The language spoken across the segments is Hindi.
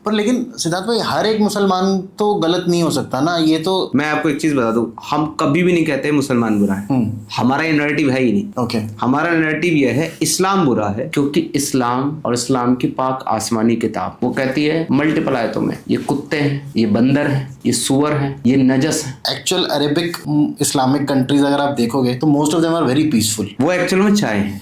पर लेकिन सिद्धार्थ भाई हर एक मुसलमान तो गलत नहीं हो सकता ना, ये तो। मैं आपको एक चीज बता दूं, हम कभी भी नहीं कहते मुसलमान बुरा है, हमारा ये नैरेटिव है ही नहीं। ओके। हमारा नैरेटिव ये है इस्लाम बुरा है, क्योंकि इस्लाम और इस्लाम की पाक आसमानी किताब वो कहती है मल्टीपल आयतों में, ये कुत्ते हैं, ये बंदर हैं, ये सुअर हैं, ये नजस है। एक्चुअल अरेबिक इस्लामिक कंट्रीज अगर आप देखोगे तो most of them are very peaceful. वो एक्चुअल में चाय है,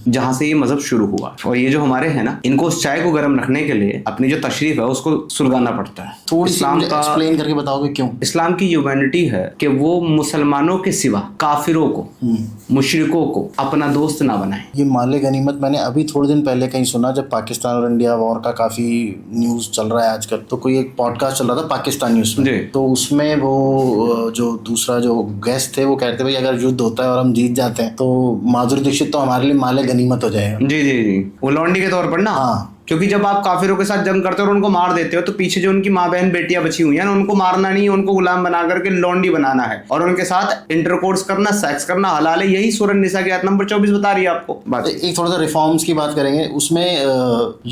जहां से ये मजहब शुरू हुआ। और ये जो हमारे हैं ना, इनको उस चाय को गर्म रखने के लिए अपनी जो तशरीफ है उसको सुलगाना पड़ता है। थोड़ी सी इस्लाम का एक्सप्लेन करके बताओगे क्यों? इस्लाम की ह्यूमैनिटी है कि वो मुसलमानों के सिवा काफिरों को, मुशरिकों को अपना दोस्त ना बनाए। ये माले गनीमत मैंने अभी थोड़े दिन पहले कहीं सुना, जब पाकिस्तान और इंडिया वॉर का काफी न्यूज चल रहा है आजकल, तो कोई एक पॉडकास्ट चल रहा था पाकिस्तान न्यूज में, तो उसमें वो जो दूसरा जो गेस्ट थे वो कहते भाई अगर युद्ध होता है और हम जीत जाते हैं तो माधुरी दीक्षित तो हमारे लिए माले गनीमत हो जाएगा। जी जी जी, वो लौंडी के तौर पर ना। हाँ, क्योंकि जब आप काफिरों के साथ जंग करते हो और उनको मार देते हो तो पीछे जो उनकी माँ बहन बेटियां बची हुई हैं ना, उनको मारना नहीं, उनको गुलाम बना करके लौंडी बनाना है और उनके साथ इंटरकोर्स करना, सेक्स करना हलाल है। यही सूरह निसा की आयत नंबर 24 बता रही है आपको बात। एक थोड़ा सा रिफॉर्म्स की बात करेंगे उसमें,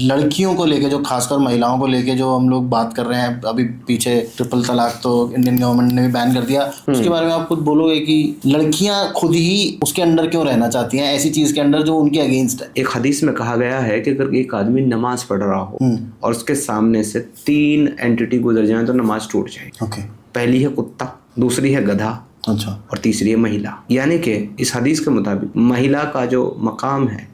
लड़कियों को लेके जो खासकर महिलाओं को लेके जो हम लोग बात कर रहे हैं अभी पीछे, ट्रिपल तलाक तो इंडियन गवर्नमेंट ने भी बैन कर दिया, उसके बारे में आप कुछ बोलोगे कि लड़कियां खुद ही उसके अंदर क्यों रहना चाहती हैं, ऐसी चीज के अंदर जो उनके अगेंस्ट है? एक हदीस में कहा गया है कि अगर एक आदमी नमाज पढ़ रहा हो और उसके सामने से 3 एंटिटी गुजर जाए तो नमाज टूट जाएगी। ओके। पहली है कुत्ता, दूसरी है गधा, अच्छा, और तीसरी है महिला। यानी कि इस हदीस के मुताबिक महिला का जो मकाम है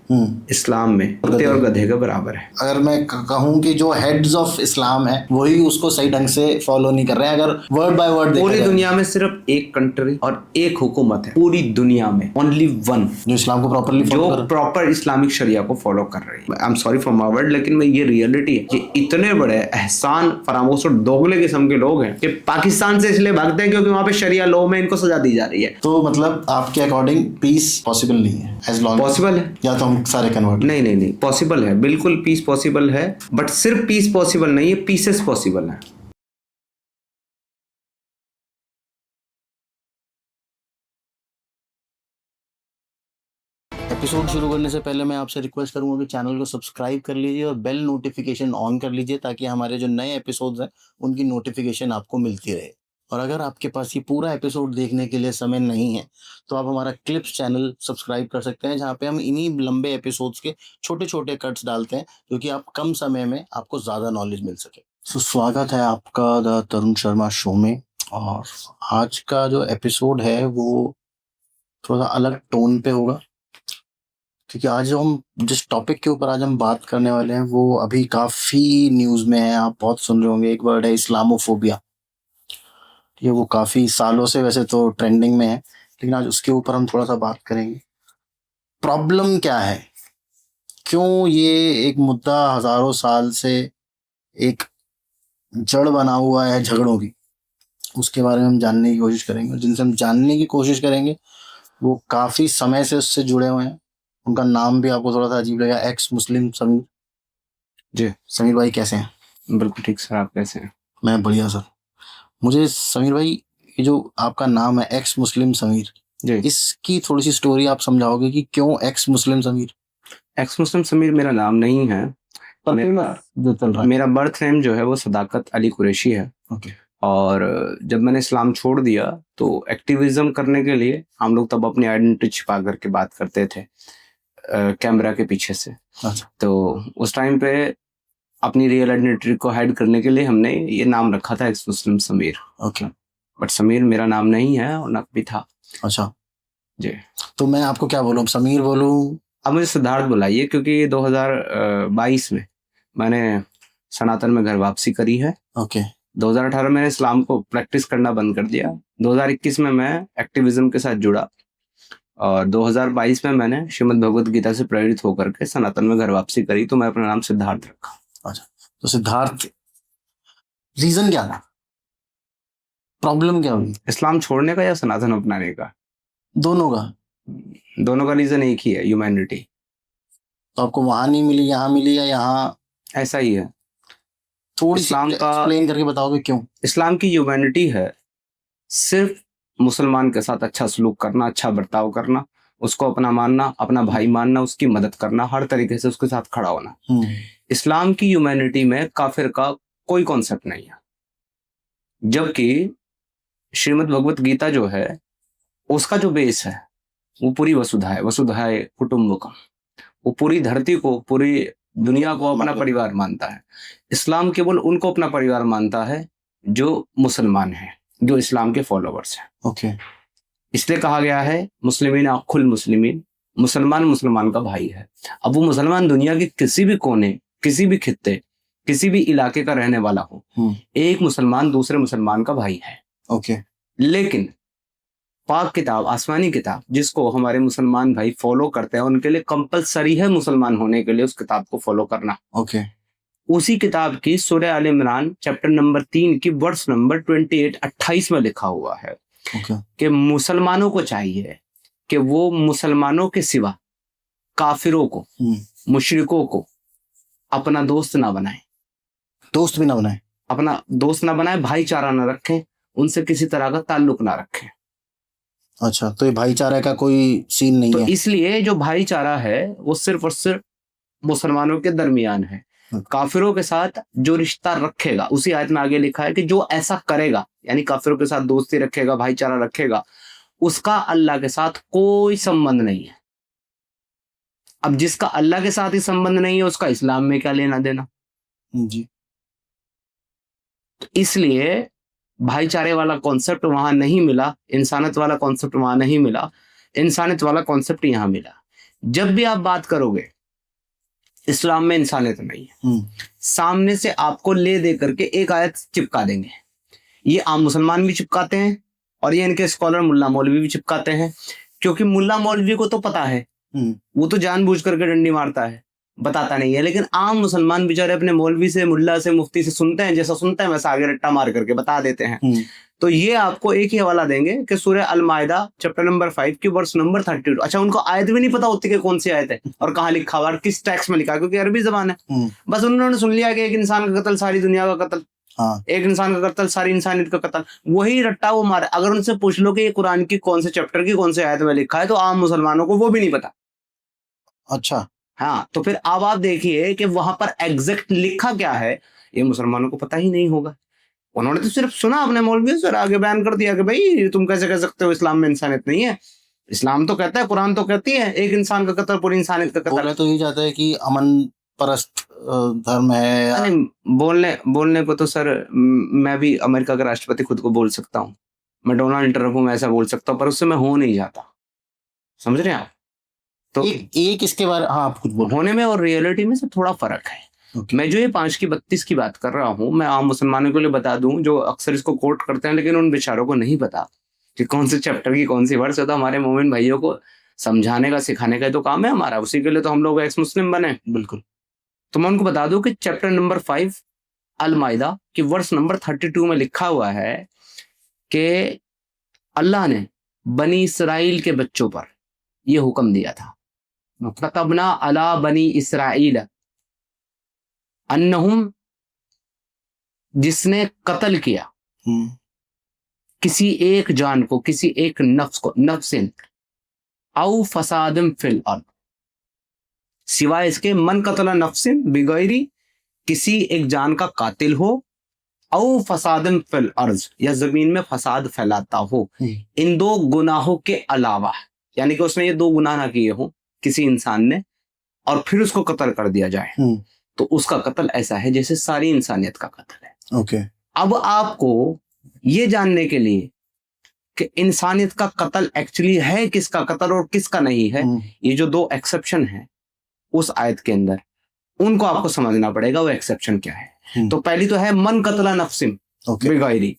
इस्लाम में कुत्ते और गधे के बराबर है। अगर मैं कहूँ कि जो हेड्स ऑफ इस्लाम है वही उसको सही ढंग से फॉलो नहीं कर रहे हैं, अगर वर्ड बाय वर्ड पूरी दुनिया में सिर्फ एक कंट्री और एक हुकूमत है, पूरी दुनिया में ओनली वन, जो इस्लाम को प्रॉपरली जो प्रॉपर इस्लामिक शरिया को फॉलो कर रही है। I am sorry for my word, लेकिन ये रियलिटी है। ये इतने बड़े एहसान फरामोश और दोगले किस्म के लोग हैं कि पाकिस्तान से इसलिए भागते हैं क्योंकि वहां पे शरिया लॉ में इनको सजा दी जा रही है। तो मतलब आपके अकॉर्डिंग पीस पॉसिबल नहीं है? एज लॉन्ग पॉसिबल है, या तो हम सारे कन्वर्ट? नहीं नहीं नहीं, पॉसिबल है, बिल्कुल पीस पॉसिबल है, बट सिर्फ पीस पॉसिबल नहीं है, पीसेस पॉसिबल है। एपिसोड शुरू करने से पहले मैं आपसे रिक्वेस्ट करूंगा कि चैनल को सब्सक्राइब कर लीजिए और बेल नोटिफिकेशन ऑन कर लीजिए ताकि हमारे जो नए एपिसोड्स हैं उनकी नोटिफिकेशन आपको मिलती रहे। और अगर आपके पास ये पूरा एपिसोड देखने के लिए समय नहीं है तो आप हमारा क्लिप्स चैनल सब्सक्राइब कर सकते हैं, जहाँ पे हम इन्हीं लंबे एपिसोड्स के छोटे छोटे कट्स डालते हैं क्योंकि आप कम समय में आपको ज़्यादा नॉलेज मिल सके। तो स्वागत है आपका द तरुण शर्मा शो में। और आज का जो एपिसोड है वो थोड़ा सा अलग टोन पे होगा क्योंकि आज हम जिस टॉपिक के ऊपर आज हम बात करने वाले हैं वो अभी काफ़ी न्यूज़ में है। आप बहुत सुन रहे होंगे, एक वर्ड है इस्लामोफोबिया। ये वो काफ़ी सालों से वैसे तो ट्रेंडिंग में है, लेकिन आज उसके ऊपर हम थोड़ा सा बात करेंगे। प्रॉब्लम क्या है, क्यों ये एक मुद्दा हज़ारों साल से एक जड़ बना हुआ है झगड़ों की, उसके बारे में हम जानने की कोशिश करेंगे। और जिनसे हम जानने की कोशिश करेंगे वो काफ़ी समय से उससे जुड़े हुए हैं। उनका नाम भी आपको थोड़ा सा अजीब लगेगा, एक्स मुस्लिम समीर जी। समीर भाई कैसे हैं? बिल्कुल ठीक सर, आप कैसे हैं? मैं बढ़िया सर। मुझे समीर भाई ये जो आपका नाम है एक्स मुस्लिम समीर जी, इसकी थोड़ी सी स्टोरी आप समझाओगे कि क्यों एक्स मुस्लिम समीर? एक्स मुस्लिम समीर मेरा नाम नहीं है, जो चल रहा है। मेरा बर्थ नेम जो है वो सदाकत अली कुरैशी है। ओके। और जब मैंने इस्लाम छोड़ दिया तो एक्टिविज्म करने के लिए हम लोग तब अपनी आइडेंटिटी छिपा करके बात करते थे कैमरा के पीछे से। अच्छा। तो उस टाइम पे अपनी रियल आइडेंटिटी को हाइड करने के लिए हमने ये नाम रखा था x Muslim Sameer. Okay. But Sameer मेरा नाम नहीं है और ना कभी था। अच्छा जी। तो मैं आपको क्या बोलूँ, समीर बोलूँ? अब मुझे सिद्धार्थ बुलाइए, क्योंकि 2022 में मैंने सनातन में घर वापसी करी है। ओके। 2018 में मैंने इस्लाम को प्रैक्टिस करना बंद कर दिया। 2021 में मैं एक्टिविज्म के साथ जुड़ा और 2022 में मैंने श्रीमद् भगवद गीता से प्रेरित होकर के सनातन में घर वापसी करी, तो मैं अपना नाम सिद्धार्थ रखा। अच्छा, तो सिद्धार्थ रीजन क्या था, प्रॉब्लम क्या हुई? इस्लाम छोड़ने का या सनातन अपनाने का? दोनों का। दोनों का रीजन एक ही है, ह्यूमैनिटी। तो आपको वहां नहीं मिली, यहाँ मिली, या यहाँ? ऐसा ही है। थोड़ी इस्लाम का एक्सप्लेन करके बताओगे क्यों? इस्लाम की ह्यूमैनिटी है सिर्फ मुसलमान के साथ अच्छा सलूक करना, अच्छा बर्ताव करना, उसको अपना मानना, अपना भाई मानना, उसकी मदद करना, हर तरीके से उसके साथ खड़ा होना। इस्लाम की ह्यूमैनिटी में काफिर का कोई कॉन्सेप्ट नहीं है। जबकि श्रीमद् भगवत गीता जो है उसका जो बेस है वो पूरी वसुधा है, वसुधाए कुटुंबकम। वो पूरी धरती को, पूरी दुनिया को अपना परिवार मानता है। इस्लाम केवल उनको अपना परिवार मानता है जो मुसलमान हैं, जो इस्लाम के फॉलोवर्स हैं। ओके। इसलिए कहा गया है मुस्लिमीन अखुल मुस्लिमीन, मुसलमान मुसलमान का भाई है। अब वो मुसलमान दुनिया के किसी भी कोने, किसी भी खित्ते, किसी भी इलाके का रहने वाला हो, एक मुसलमान दूसरे मुसलमान का भाई है। ओके। लेकिन पाक किताब, आसमानी किताब, जिसको हमारे मुसलमान भाई फॉलो करते हैं, उनके लिए कंपलसरी है मुसलमान होने के लिए उस किताब को फॉलो करना। ओके। उसी किताब की सूरह आल इमरान चैप्टर नंबर 3 की वर्स नंबर 28 में लिखा हुआ है कि मुसलमानों को चाहिए कि वो मुसलमानों के सिवा काफिरों को, मुशरिकों को अपना दोस्त ना बनाए, दोस्त भी ना बनाए, अपना दोस्त ना बनाए, भाईचारा ना रखें, उनसे किसी तरह का ताल्लुक ना रखें। अच्छा, तो ये भाईचारा का कोई सीन नहीं तो है। इसलिए जो भाईचारा है वो सिर्फ और सिर्फ मुसलमानों के दरमियान है। काफिरों के साथ जो रिश्ता रखेगा, उसी आयत में आगे लिखा है कि जो ऐसा करेगा, यानी काफिरों के साथ दोस्ती रखेगा, भाईचारा रखेगा, उसका अल्लाह के साथ कोई संबंध नहीं है। अब जिसका अल्लाह के साथ ही संबंध नहीं है उसका इस्लाम में क्या लेना देना जी। तो इसलिए भाईचारे वाला कॉन्सेप्ट वहां नहीं मिला, इंसानियत वाला कॉन्सेप्ट वहां नहीं मिला, इंसानियत वाला कॉन्सेप्ट यहां मिला। जब भी आप बात करोगे इस्लाम में इंसानियत नहीं है, सामने से आपको ले दे करके एक आयत चिपका देंगे। ये आम मुसलमान भी चिपकाते हैं और ये इनके स्कॉलर मुल्ला मौलवी भी चिपकाते हैं, क्योंकि मुल्ला मौलवी को तो पता है, वो तो जानबूझ करके डंडी मारता है, बताता नहीं है। लेकिन आम मुसलमान बेचारे अपने मौलवी से, मुल्ला से, मुफ्ती से सुनते हैं, जैसा सुनते हैं वैसा आगे रट्टा मार करके बता देते हैं। तो ये आपको एक ही हवाला देंगे कि सूरह अल माइदा चैप्टर नंबर 5 की वर्स नंबर 32। अच्छा, उनको आयत भी नहीं पता होती कि कौन सी आयत है और कहाँ लिखा हुआ और किस टेक्स्ट में लिखा है, क्योंकि अरबी जबान है। बस उन्होंने सुन लिया कि एक इंसान का कत्ल सारी दुनिया का कत्ल, एक इंसान का कत्ल सारी इंसानियत का कत्ल, वही रट्टा वो मारे। अगर उनसे पूछ लो कि ये कुरान की कौन से चैप्टर की कौन से आयत में लिखा है, तो आम मुसलमानों को वो भी नहीं पता। अच्छा, हाँ, तो फिर अब आप देखिए कि वहां पर एग्जैक्ट लिखा क्या है, ये मुसलमानों को पता ही नहीं होगा। उन्होंने तो सिर्फ सुना अपने मौलवियों से, आगे बयान कर दिया कि भाई तुम कैसे कह सकते हो इस्लाम में इंसानियत नहीं है। इस्लाम तो कहता है, कुरान तो कहती है एक इंसान का कत्ल पूरी इंसानियत का कत्ल। बोला तो ये जाता है कि अमन परस्त धर्म है। बोलने को तो सर मैं भी अमेरिका का राष्ट्रपति खुद को बोल सकता हूँ, मैं डोनाल्ड ट्रंप हूँ, मैं ऐसा बोल सकता हूँ, पर उससे मैं हो नहीं जाता। समझ रहे हैं आप? तो एक इसके बारे, हाँ, आप खुद बोलो। होने में और रियलिटी में से थोड़ा फर्क है। मैं जो ये 5 की 32 की बात कर रहा हूँ, मैं आम मुसलमानों के लिए बता दूं जो अक्सर इसको कोट करते हैं, लेकिन उन बेचारों को नहीं पता कि कौन से चैप्टर की कौन सी वर्स है। तो हमारे मोमिन भाइयों को समझाने का, सिखाने का तो काम है हमारा, उसी के लिए तो हम लोग एक्स मुस्लिम बने। बिल्कुल। तो मैं उनको बता दूं कि चैप्टर नंबर 5 अल माइदा की वर्स नंबर 32 में लिखा हुआ है कि अल्लाह ने बनी इसराइल के बच्चों पर यह हुक्म दिया था, कतबना अला बनी इसराइल अन्नहुम, जिसने कत्ल किया किसी एक जान को, किसी एक नफ्स को, नफ्सिन औ फसादम फिल अर्द, सिवाय इसके मन कतला नफ्सिन बिगैरी, किसी एक जान का कातिल हो, औ फसादम फिल अर्ज, या जमीन में फसाद फैलाता हो, इन 2 गुनाहों के अलावा, यानी कि उसने ये 2 गुनाह ना किए हो किसी इंसान ने और फिर उसको कत्ल कर दिया जाए, तो उसका कत्ल ऐसा है जैसे सारी इंसानियत का कत्ल है। ओके। अब आपको ये जानने के लिए कि इंसानियत का कत्ल एक्चुअली है किसका कत्ल और किसका नहीं है, ये जो 2 एक्सेप्शन है उस आयत के अंदर, उनको आपको समझना पड़ेगा वो एक्सेप्शन क्या है। तो पहली तो है मन कतला नफ्सिम बिगैरी,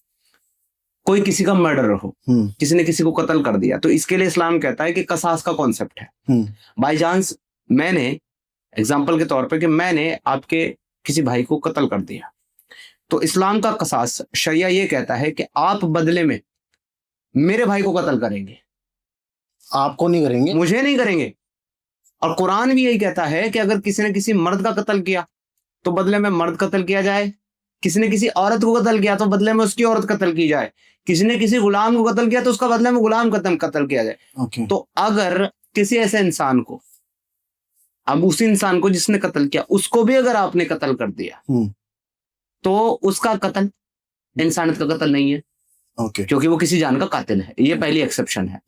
कोई किसी का मर्डर हो, किसी ने किसी को कत्ल कर दिया, तो इसके लिए इस्लाम कहता है कि कसास का कॉन्सेप्ट है। बाई चांस मैंने एग्जाम्पल के तौर पे कि मैंने आपके किसी भाई को कत्ल कर दिया, तो इस्लाम का कसास शरिया ये कहता है कि आप बदले में मेरे भाई को कत्ल करेंगे, आपको नहीं करेंगे, मुझे नहीं करेंगे। और कुरान भी यही कहता है कि अगर किसी ने किसी मर्द का कत्ल किया तो बदले में मर्द कत्ल किया जाए, किसी ने किसी औरत को कत्ल किया तो बदले में उसकी औरत कत्ल की जाए, किसी ने किसी गुलाम को कत्ल किया तो उसका बदले में गुलाम कत्ल किया जाए। तो अगर किसी ऐसे इंसान को, अब उस इंसान को जिसने कत्ल किया उसको भी अगर आपने कत्ल कर दिया तो उसका कत्ल इंसानियत का कत्ल नहीं है, ओके। क्योंकि वो किसी जान का कातिल है। ये पहली एक्सेप्शन है।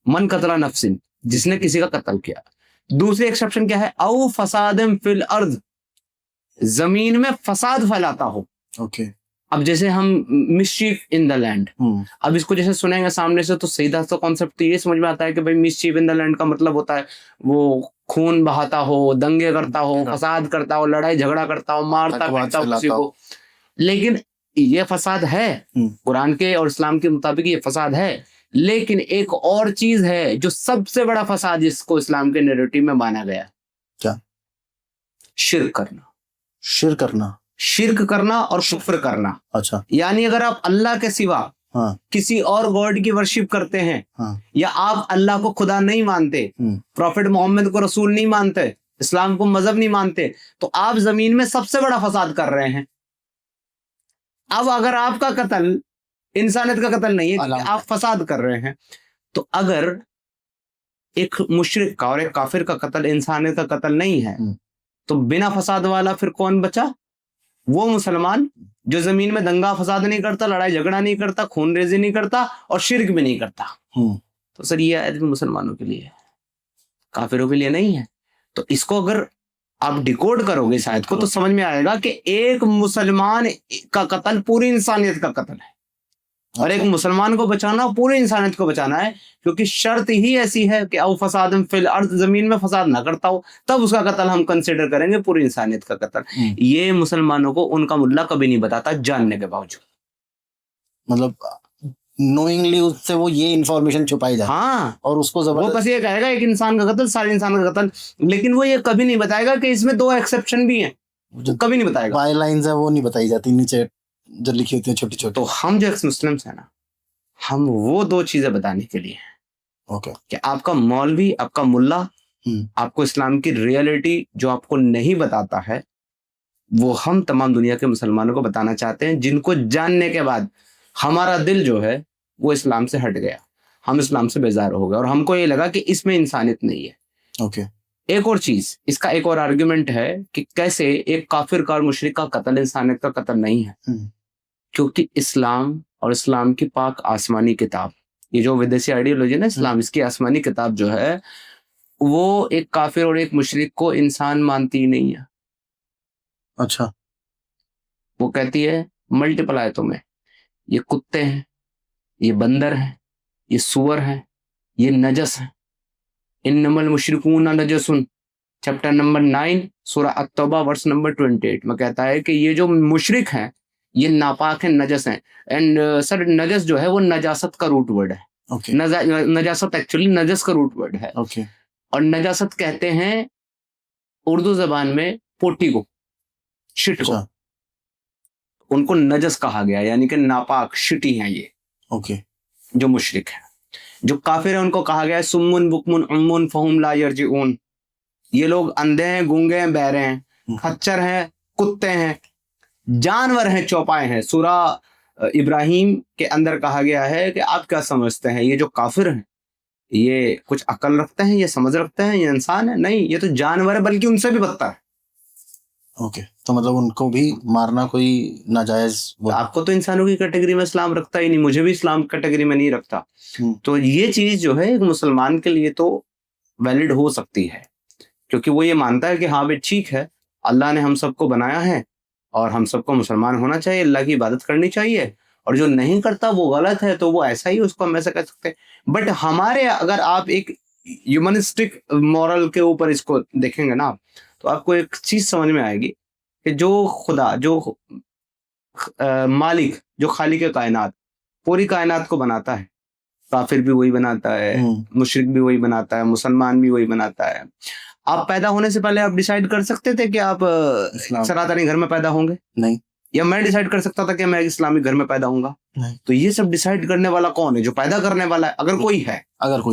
मन कतला नफ्सिन, जिसने किसी का कत्ल किया। दूसरी एक्सेप्शन क्या है? औ फसादम फिल अर्द, जमीन में फसाद फैलाता हो। ओके। अब जैसे हम मिसचीफ इन द लैंड, अब इसको जैसे सुनेंगे सामने से तो सीधा तो कॉन्सेप्ट तो ये समझ में आता है कि भाई मिसचीफ इन द लैंड का मतलब होता है वो खून बहाता हो, दंगे करता हो, फसाद करता हो, लड़ाई झगड़ा करता हो, मारता पीटता हो किसी को। लेकिन ये फसाद है, कुरान के और इस्लाम के मुताबिक ये फसाद है। लेकिन एक और चीज है जो सबसे बड़ा फसाद जिसको इस्लाम के नैरेटिव में माना गया। क्या? शिर्क करना। शिर्क करना, शिर्क करना और कुफ्र करना। अच्छा। यानी अगर आप अल्लाह के सिवा हाँ। किसी और गॉड की वर्शिप करते हैं, हाँ। या आप अल्लाह को खुदा नहीं मानते, प्रॉफिट मोहम्मद को रसूल नहीं मानते, इस्लाम को मजहब नहीं मानते, तो आप जमीन में सबसे बड़ा फसाद कर रहे हैं। अब अगर आपका कत्ल इंसानियत का कत्ल नहीं है, क्योंकि आप फसाद कर रहे हैं, तो अगर एक मुशरिक का और एक काफिर का कत्ल इंसानियत का कत्ल नहीं है, तो बिना फसाद वाला फिर कौन बचा? वो मुसलमान जो जमीन में दंगा फसाद नहीं करता, लड़ाई झगड़ा नहीं करता, खून रेजी नहीं करता और शिर्क भी नहीं करता। तो सर ये आयत मुसलमानों के लिए है, काफिरों के लिए नहीं है। तो इसको अगर आप डिकोड करोगे इस आयत को, तो समझ में आएगा कि एक मुसलमान का कत्ल पूरी इंसानियत का कत्ल है, और एक मुसलमान को बचाना पूरी इंसानियत को बचाना है, क्योंकि शर्त ही ऐसी है कि औ फसाद फिल अर्द, जमीन में फसाद ना करता हो, तब उसका कत्ल हम कंसिडर करेंगे पूरी इंसानियत का कत्ल। ये मुसलमानों को उनका मुल्ला कभी नहीं बताता, जानने के बावजूद। मतलब नोइंगली उससे वो ये इंफॉर्मेशन छुपाई जाती है। हाँ, और उसको वो बस ये कहेगा एक इंसान का कत्ल सारे इंसान का कत्ल, लेकिन वो ये कभी नहीं बताएगा कि इसमें दो एक्सेप्शन भी हैं, जो कभी नहीं बताएगा। बाय लाइंस है वो नहीं बताई जाती, नीचे जो लिखी होती है छोटी छोटी। तो हम जो एक्स मुस्लिम्स है ना, हम वो दो चीजें बताने के लिए हैं। ओके। कि आपका मौलवी, आपका मुल्ला आपको इस्लाम की रियलिटी जो आपको नहीं बताता है, वो हम तमाम दुनिया के मुसलमानों को बताना चाहते हैं, जिनको जानने के बाद हमारा दिल जो है वो इस्लाम से हट गया, हम इस्लाम से बेजार हो गए, और हमको ये लगा कि इसमें इंसानियत नहीं है। ओके। एक और चीज, इसका एक और आर्ग्यूमेंट है कि कैसे एक काफिर का और मुशरिक का कत्ल इंसानियत का कत्ल नहीं है। क्योंकि इस्लाम और इस्लाम की पाक आसमानी किताब, ये जो विदेशी आइडियोलॉजी है ना इस्लाम, इसकी आसमानी किताब जो है वो एक काफिर और एक मुशरिक को इंसान मानती ही नहीं है। अच्छा। वो कहती है मल्टीपल आयतों में, ये कुत्ते हैं, ये बंदर हैं, ये सुअर हैं, ये नजस हैं। इन्नमल मुशरिकून नजसुन, चैप्टर नंबर 9 सूरह अत-तौबा वर्स नंबर 28 में कहता है कि ये जो मुशरिक हैं ये नापाक हैं, नजस हैं। एंड सर नजस जो है वो नजासत का रूट वर्ड है। ओके। नजासत एक्चुअली नजस का रूट वर्ड है। ओके। और नजासत कहते हैं उर्दू जबान में पोटी को, शिट को, उनको नजस कहा गया, यानी कि नापाक, शिटी हैं ये। ओके। जो मुशरिक है, जो काफिर है उनको कहा गया है सुम्मुन बुकमुन उम्मुन फहुम ला यरजिऊन, ये लोग अंधे हैं, गूंगे हैं, बहरे हैं, खच्चर हैं, कुत्ते हैं, जानवर हैं, चौपाए हैं। सूरह इब्राहिम के अंदर कहा गया है कि आप क्या समझते हैं ये जो काफिर हैं ये कुछ अकल रखते हैं, ये समझ रखते हैं, ये इंसान है? नहीं, ये तो जानवर है, बल्कि उनसे भी बदतर है। ओके। तो मतलब उनको भी मारना कोई नाजायज? आपको तो इंसानों की कैटेगरी में इस्लाम रखता ही नहीं, मुझे भी इस्लाम कैटेगरी में नहीं रखता। तो ये चीज जो है एक मुसलमान के लिए तो वैलिड हो सकती है, क्योंकि वो ये मानता है कि हाँ भाई ठीक है, अल्लाह ने हम सबको बनाया है और हम सबको मुसलमान होना चाहिए, अल्लाह की इबादत करनी चाहिए, और जो नहीं करता वो गलत है, तो वो ऐसा ही, उसको हम ऐसा कह सकते हैं। बट हमारे, अगर आप एक ह्यूमनिस्टिक मॉरल के ऊपर इसको देखेंगे ना, तो आपको एक चीज समझ में आएगी कि जो खुदा, जो मालिक, जो खालिक कायनात, पूरी कायनात को बनाता है, काफिर भी वही बनाता है, मुशरिक भी वही बनाता है, मुसलमान भी वही बनाता है। आप पैदा होने से पहले आप डिसाइड कर सकते थे कि आप सनातनी घर में पैदा होंगे? नहीं। या मैं डिसाइड कर सकता था कि मैं इस्लामिक घर में पैदा होऊंगा? नहीं। तो ये सब डिसाइड करने वाला कौन है? जो पैदा करने वाला है। अगर कोई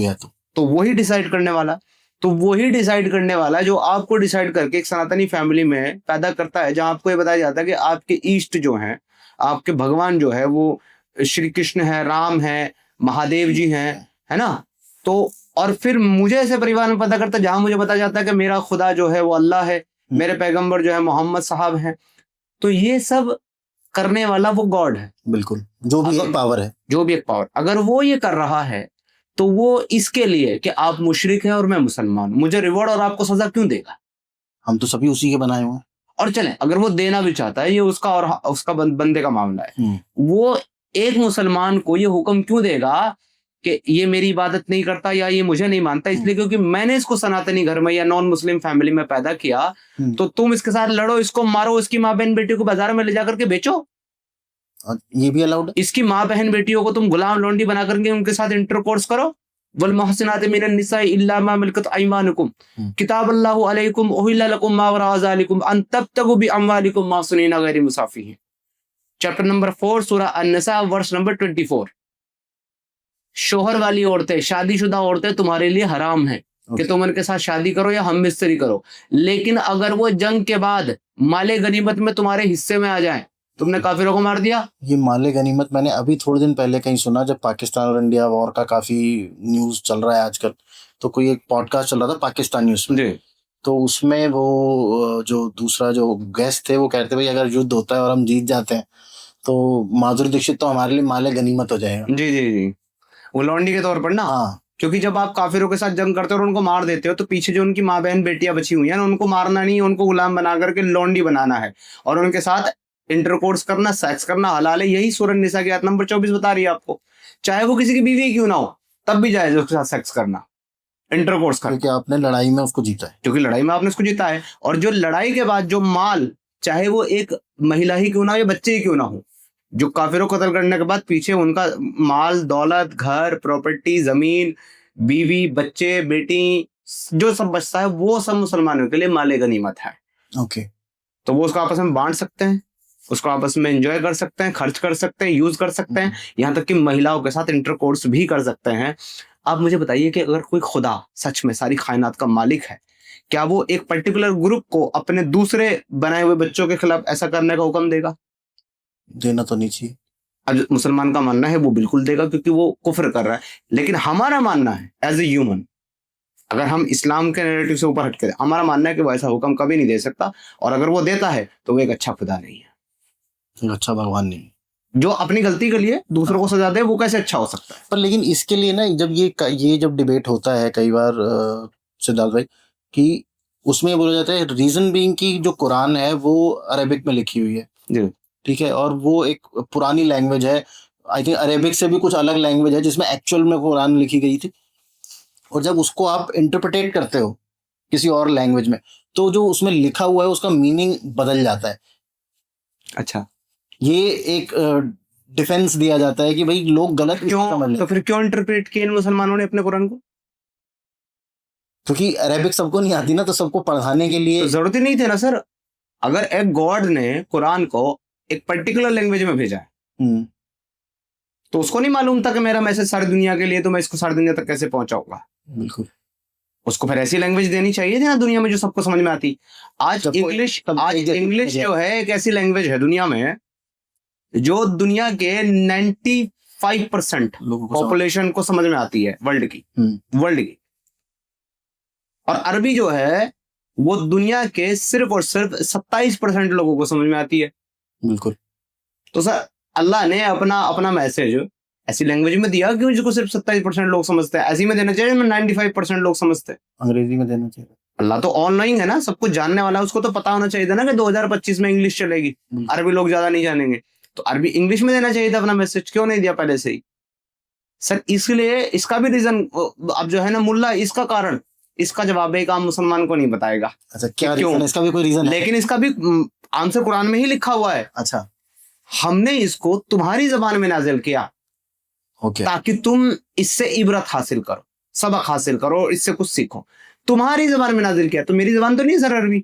है, तो वही डिसाइड करने वाला। तो वही डिसाइड करने वाला जो आपको डिसाइड करके एक सनातनी फैमिली में पैदा करता है, जहां आपको ये बताया जाता है कि आपके ईष्ट जो हैं, आपके भगवान जो है वो श्री कृष्ण है, राम है, महादेव जी हैं, है ना। तो और फिर मुझे ऐसे परिवार में पैदा करता है जहां मुझे बताया जाता है कि मेरा खुदा जो है वो अल्लाह है, मेरे पैगंबर जो है मोहम्मद साहब हैं। तो ये सब करने वाला वो गॉड है, बिल्कुल, जो भी अगर- एक पावर है। जो भी एक पावर, अगर वो ये कर रहा है तो वो इसके लिए कि आप मुशरिक हैं और मैं मुसलमान हूं, मुझे रिवॉर्ड और आपको सजा क्यों देगा? हम तो सभी उसी के बनाए हुए हैं। और चले अगर वो देना भी चाहता है, ये उसका और उसका बंदे का मामला है, वो एक मुसलमान को ये हुक्म क्यों देगा कि ये मेरी इबादत नहीं करता या ये मुझे नहीं मानता, इसलिए क्योंकि मैंने इसको सनातनी घर में या नॉन मुस्लिम फैमिली में पैदा किया, तो तुम इसके साथ लड़ो, इसको मारो, इसकी माँ बहन बेटियों को बाजार में ले जाकर के बेचो, और ये भी अलाउड है। इसकी माँ बहन बेटियों को तुम गुलाम लौंडी बना करके उनके साथ इंटरकोर्स करो। वल मुहसिनात मिनन निसाई इल्ला मा मलकत अयमानुकुम किताबल्लाहु अलैकुम उहिल्ला लकुम मा वरा ज़ालिकुम अन तब्तगु बि अमवालिकुम मासुनीना गैर मुसाफिहीन। चैप्टर नंबर 4 सूरह अन-निसा वर्स नंबर 24। शोहर वाली औरतें, शादीशुदा औरतें तुम्हारे लिए हराम है कि तुम उनके साथ शादी करो या हम मिस्त्री करो, लेकिन अगर वो जंग के बाद माले गनीमत में तुम्हारे हिस्से में आ जाएं, तुमने काफिरों को मार दिया। ये माले गनीमत मैंने अभी थोड़े दिन पहले कहीं सुना, जब पाकिस्तान और इंडिया वॉर का काफी न्यूज चल रहा है आजकल, तो कोई एक पॉडकास्ट चल रहा था पाकिस्तान न्यूज में, तो उसमें वो जो दूसरा जो गेस्ट थे वो कहते भाई अगर युद्ध होता है और हम जीत जाते हैं तो माधुरी दीक्षित तो हमारे लिए माले गनीमत हो जाएगा। जी जी जी, वो लौंडी के तौर पर ना। हाँ, क्योंकि जब आप काफिरों के साथ जंग करते हो और उनको मार देते हो, तो पीछे जो उनकी माँ बहन बेटियां बची हुई हैं, उनको मारना नहीं, उनको गुलाम बना करके लौंडी बनाना है और उनके साथ इंटरकोर्स करना, सेक्स करना हलाल है। यही सूरह निसा की आयत नंबर 24 बता रही है आपको। चाहे वो किसी की बीवी क्यों ना हो, तब भी जायज है उसके साथ सेक्स करना, इंटरकोर्स करना, क्योंकि आपने लड़ाई में उसको जीता है। क्योंकि लड़ाई में आपने उसको जीता है। और जो लड़ाई के बाद जो माल, चाहे वो एक महिला ही क्यों ना हो या बच्चे ही क्यों ना हो, जो काफिरों को कत्ल करने के बाद पीछे उनका माल, दौलत, घर, प्रॉपर्टी, जमीन, बीवी, बच्चे, बेटी, जो सब बचता है, वो सब मुसलमानों के लिए माले गनीमत है। ओके, तो वो उसको आपस में बांट सकते हैं, उसको आपस में एंजॉय कर सकते हैं, खर्च कर सकते हैं, यूज कर सकते हैं, यहाँ तक कि महिलाओं के साथ इंटरकोर्स भी कर सकते हैं। आप मुझे बताइए कि अगर कोई खुदा सच में सारी कायनात का मालिक है, क्या वो एक पर्टिकुलर ग्रुप को अपने दूसरे बनाए हुए बच्चों के खिलाफ ऐसा करने का हुक्म देगा? देना तो नहीं चाहिए। अब मुसलमान का मानना है वो बिल्कुल देगा, क्योंकि वो कुफ्र कर रहा है। लेकिन हमारा मानना है एज ए ह्यूमन, अगर हम इस्लाम के नैरेटिव से ऊपर हटके, हमारा मानना है कि वो ऐसा हुक्म कभी नहीं दे सकता, और अगर वो देता है तो वो एक अच्छा खुदा नहीं है, एक अच्छा भगवान नहीं। जो अपनी गलती के लिए दूसरों को सजा दे, वो कैसे अच्छा हो सकता है? पर लेकिन इसके लिए ना, जब ये जब डिबेट होता है कई बार सिद्धार्थ भाई, कि उसमें ये बोला जाता है रीजन बीइंग कि जो कुरान है वो अरेबिक में लिखी हुई है, जी ठीक है, और वो एक पुरानी लैंग्वेज है। आई थिंक अरेबिक से भी कुछ अलग लैंग्वेज है जिसमें एक्चुअल में कुरान लिखी गई थी, और जब उसको आप इंटरप्रिटेट करते हो किसी और लैंग्वेज में, तो जो उसमें लिखा हुआ है उसका मीनिंग बदल जाता है। अच्छा, ये एक डिफेंस दिया जाता है कि भाई लोग गलत समझ क्यों? लें, तो फिर क्यों इंटरप्रेट किया इन मुसलमानों ने अपने कुरान को? क्योंकि अरेबिक सबको नहीं आती ना, तो सबको पढ़ाने के लिए तो जरूरत ही नहीं थे ना सर। अगर एक गॉड ने कुरान को एक पर्टिकुलर लैंग्वेज में भेजा है, तो उसको नहीं मालूम था कि मेरा मैसेज सारी दुनिया के लिए, तो मैं इसको सारी दुनिया तक कैसे पहुंचाऊंगा? बिल्कुल, उसको फिर ऐसी लैंग्वेज देनी चाहिए थी ना दुनिया में जो सबको समझ में आती। आज इंग्लिश जो है एक ऐसी लैंग्वेज है दुनिया में जो दुनिया के 95% पॉपुलेशन को समझ में आती है, वर्ल्ड की। और अरबी जो है वो दुनिया के सिर्फ और सिर्फ 27% लोगों को समझ में आती है। बिल्कुल। तो सर अल्लाह ने अपना मैसेज ऐसी लैंग्वेज में दिया कि जिसको सिर्फ 27% लोग समझते हैं, ऐसी में देना चाहिए 95% लोग समझते हैं। अंग्रेजी में देना चाहिए। अल्लाह तो ऑल नोइंग है ना, सब कुछ जानने वाला है, उसको तो पता होना चाहिए था ना कि 2025 में इंग्लिश चलेगी, अरबी लोग ज्यादा नहीं जानेंगे, तो अरबी इंग्लिश में देना चाहिए था अपना मैसेज। क्यों नहीं दिया पहले से ही? सर इसलिए इसका भी रीजन, अब जो है ना मुल्ला, इसका कारण, इसका जवाब एक आम मुसलमान को नहीं बताएगा। अच्छा, क्या क्यों? रीजन? इसका भी कोई रीजन है? लेकिन इसका भी आंसर कुरान में ही लिखा हुआ है। अच्छा, हमने इसको तुम्हारी जबान में नाजिल किया ओके, ताकि तुम इससे इबरत हासिल करो, सबक हासिल करो और इससे कुछ सीखो। तुम्हारी जबान में नाजिल किया, तो मेरी जबान तो नहीं है सर अरबी,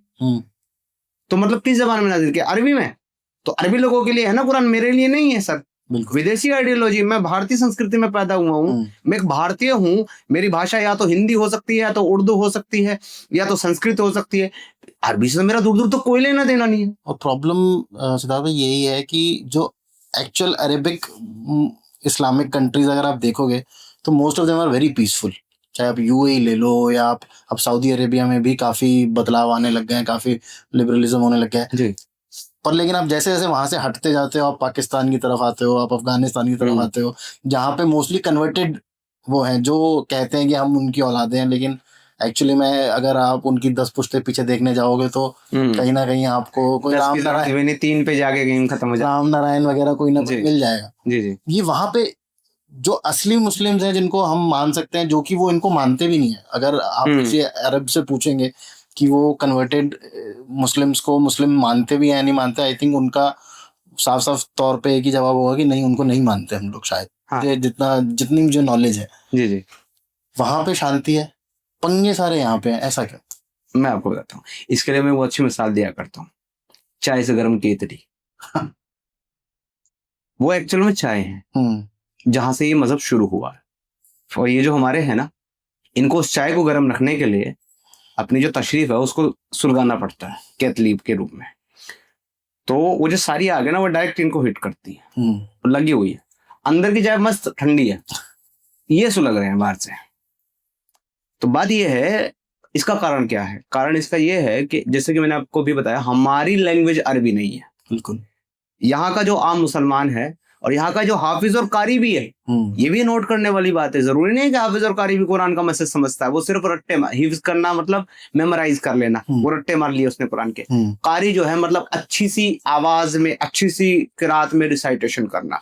तो मतलब किस जबान में नाजिल किया? अरबी में। तो अरबी लोगों के लिए है ना कुरान, मेरे लिए नहीं है सर। विदेशी आइडियोलॉजी, मैं भारतीय संस्कृति में पैदा हुआ हूँ, मैं एक भारतीय हूँ, मेरी भाषा या तो हिंदी हो सकती है, या तो उर्दू हो सकती है, या तो संस्कृत हो सकती है। अरबी से मेरा दूर दूर तो कोई लेना देना नहीं है। और प्रॉब्लम सिद्धार्थ भाई यही है कि जो एक्चुअल अरेबिक इस्लामिक कंट्रीज अगर आप देखोगे तो most of them are very peaceful. चाहे आप यूएई ले लो या आप अब सऊदी अरेबिया में भी काफी बदलाव आने लग गए हैं, काफी लिबरलिज्म होने लग गया है। जी। पर लेकिन आप जैसे जैसे वहां से हटते जाते हो, आप पाकिस्तान की तरफ आते हो, आप अफगानिस्तान की तरफ आते हो, जहाँ पे मोस्टली कन्वर्टेड वो हैं जो कहते हैं कि हम उनकी औलादे हैं, लेकिन एक्चुअली में अगर आप उनकी 10 पुश्ते पीछे देखने जाओगे तो कहीं ना कहीं आपको कोई राम नारायण 3 पे जाके गेम खत्म हो जाए, राम नारायण वगैरह कोई ना कोई मिल जाएगा। जी जी। ये वहां पे जो असली मुस्लिम्स हैं जिनको हम मान सकते हैं, जो कि वो इनको मानते भी नहीं है। अगर आप किसी अरब से पूछेंगे कि वो कन्वर्टेड मुस्लिम्स को मुस्लिम मानते भी हैं नहीं मानते, आई थिंक उनका साफ साफ तौर पे एक ही जवाब होगा कि नहीं, उनको नहीं मानते हम लोग शायद। हाँ। जितनी मुझे नॉलेज है जी जी। वहां पे शांति है, पंगे सारे यहाँ पे हैं, ऐसा क्यों? मैं आपको बताता हूँ, इसके लिए मैं वो अच्छी मिसाल दिया करता हूँ, चाय से गर्म केतली। वो एक्चुअल में चाय है, जहां से ये मजहब शुरू हुआ है। और ये जो हमारे हैं ना, इनको उस चाय को गर्म रखने के लिए अपनी जो तशरीफ है उसको सुलगाना पड़ता है केतली के रूप में। तो वो जो सारी आग है ना, वो डायरेक्ट इनको हिट करती है, लगी हुई है। अंदर की चाय मस्त ठंडी है, ये सुलग रहे हैं बाहर से। तो बात ये है, इसका कारण क्या है? कारण इसका ये है कि जैसे कि मैंने आपको भी बताया, हमारी लैंग्वेज अरबी नहीं है। बिल्कुल। यहाँ का जो आम मुसलमान है और यहाँ का जो हाफिज और कारी भी है, ये भी नोट करने वाली बात है। जरूरी नहीं कि हाफिज और कारी भी कुरान का मैसेज समझता है। वो सिर्फ रट्टे हिफ्ज करना मतलब मेमोराइज कर लेना, वो रट्टे मार लिए उसने कुरान के। कारी जो है मतलब अच्छी सी आवाज में, अच्छी सी किरात में रिसाइटेशन करना।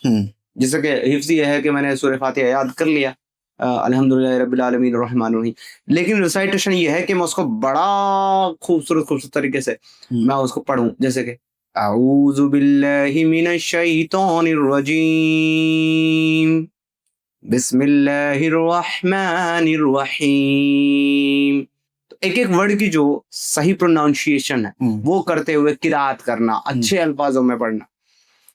जैसे कि हिफ्ज ये है कि मैंने सूरह फातिहा याद कर लिया, अल्हम्दुलिल्लाह रब्बिल आलमीन रहमान रहीम, लेकिन रिसाइटेशन ये है कि मैं उसको बड़ा खूबसूरत तरीके से मैं उसको पढ़ूं। जैसे कि अऊज़ु बिल्लाहि मिनश शैतानिर रजीम, बिस्मिल्लाहिर रहमानिर रहीम। तो एक एक वर्ड की जो सही प्रोनाउंसिएशन है वो करते हुए किरात करना, अच्छे अल्फाजों में पढ़ना।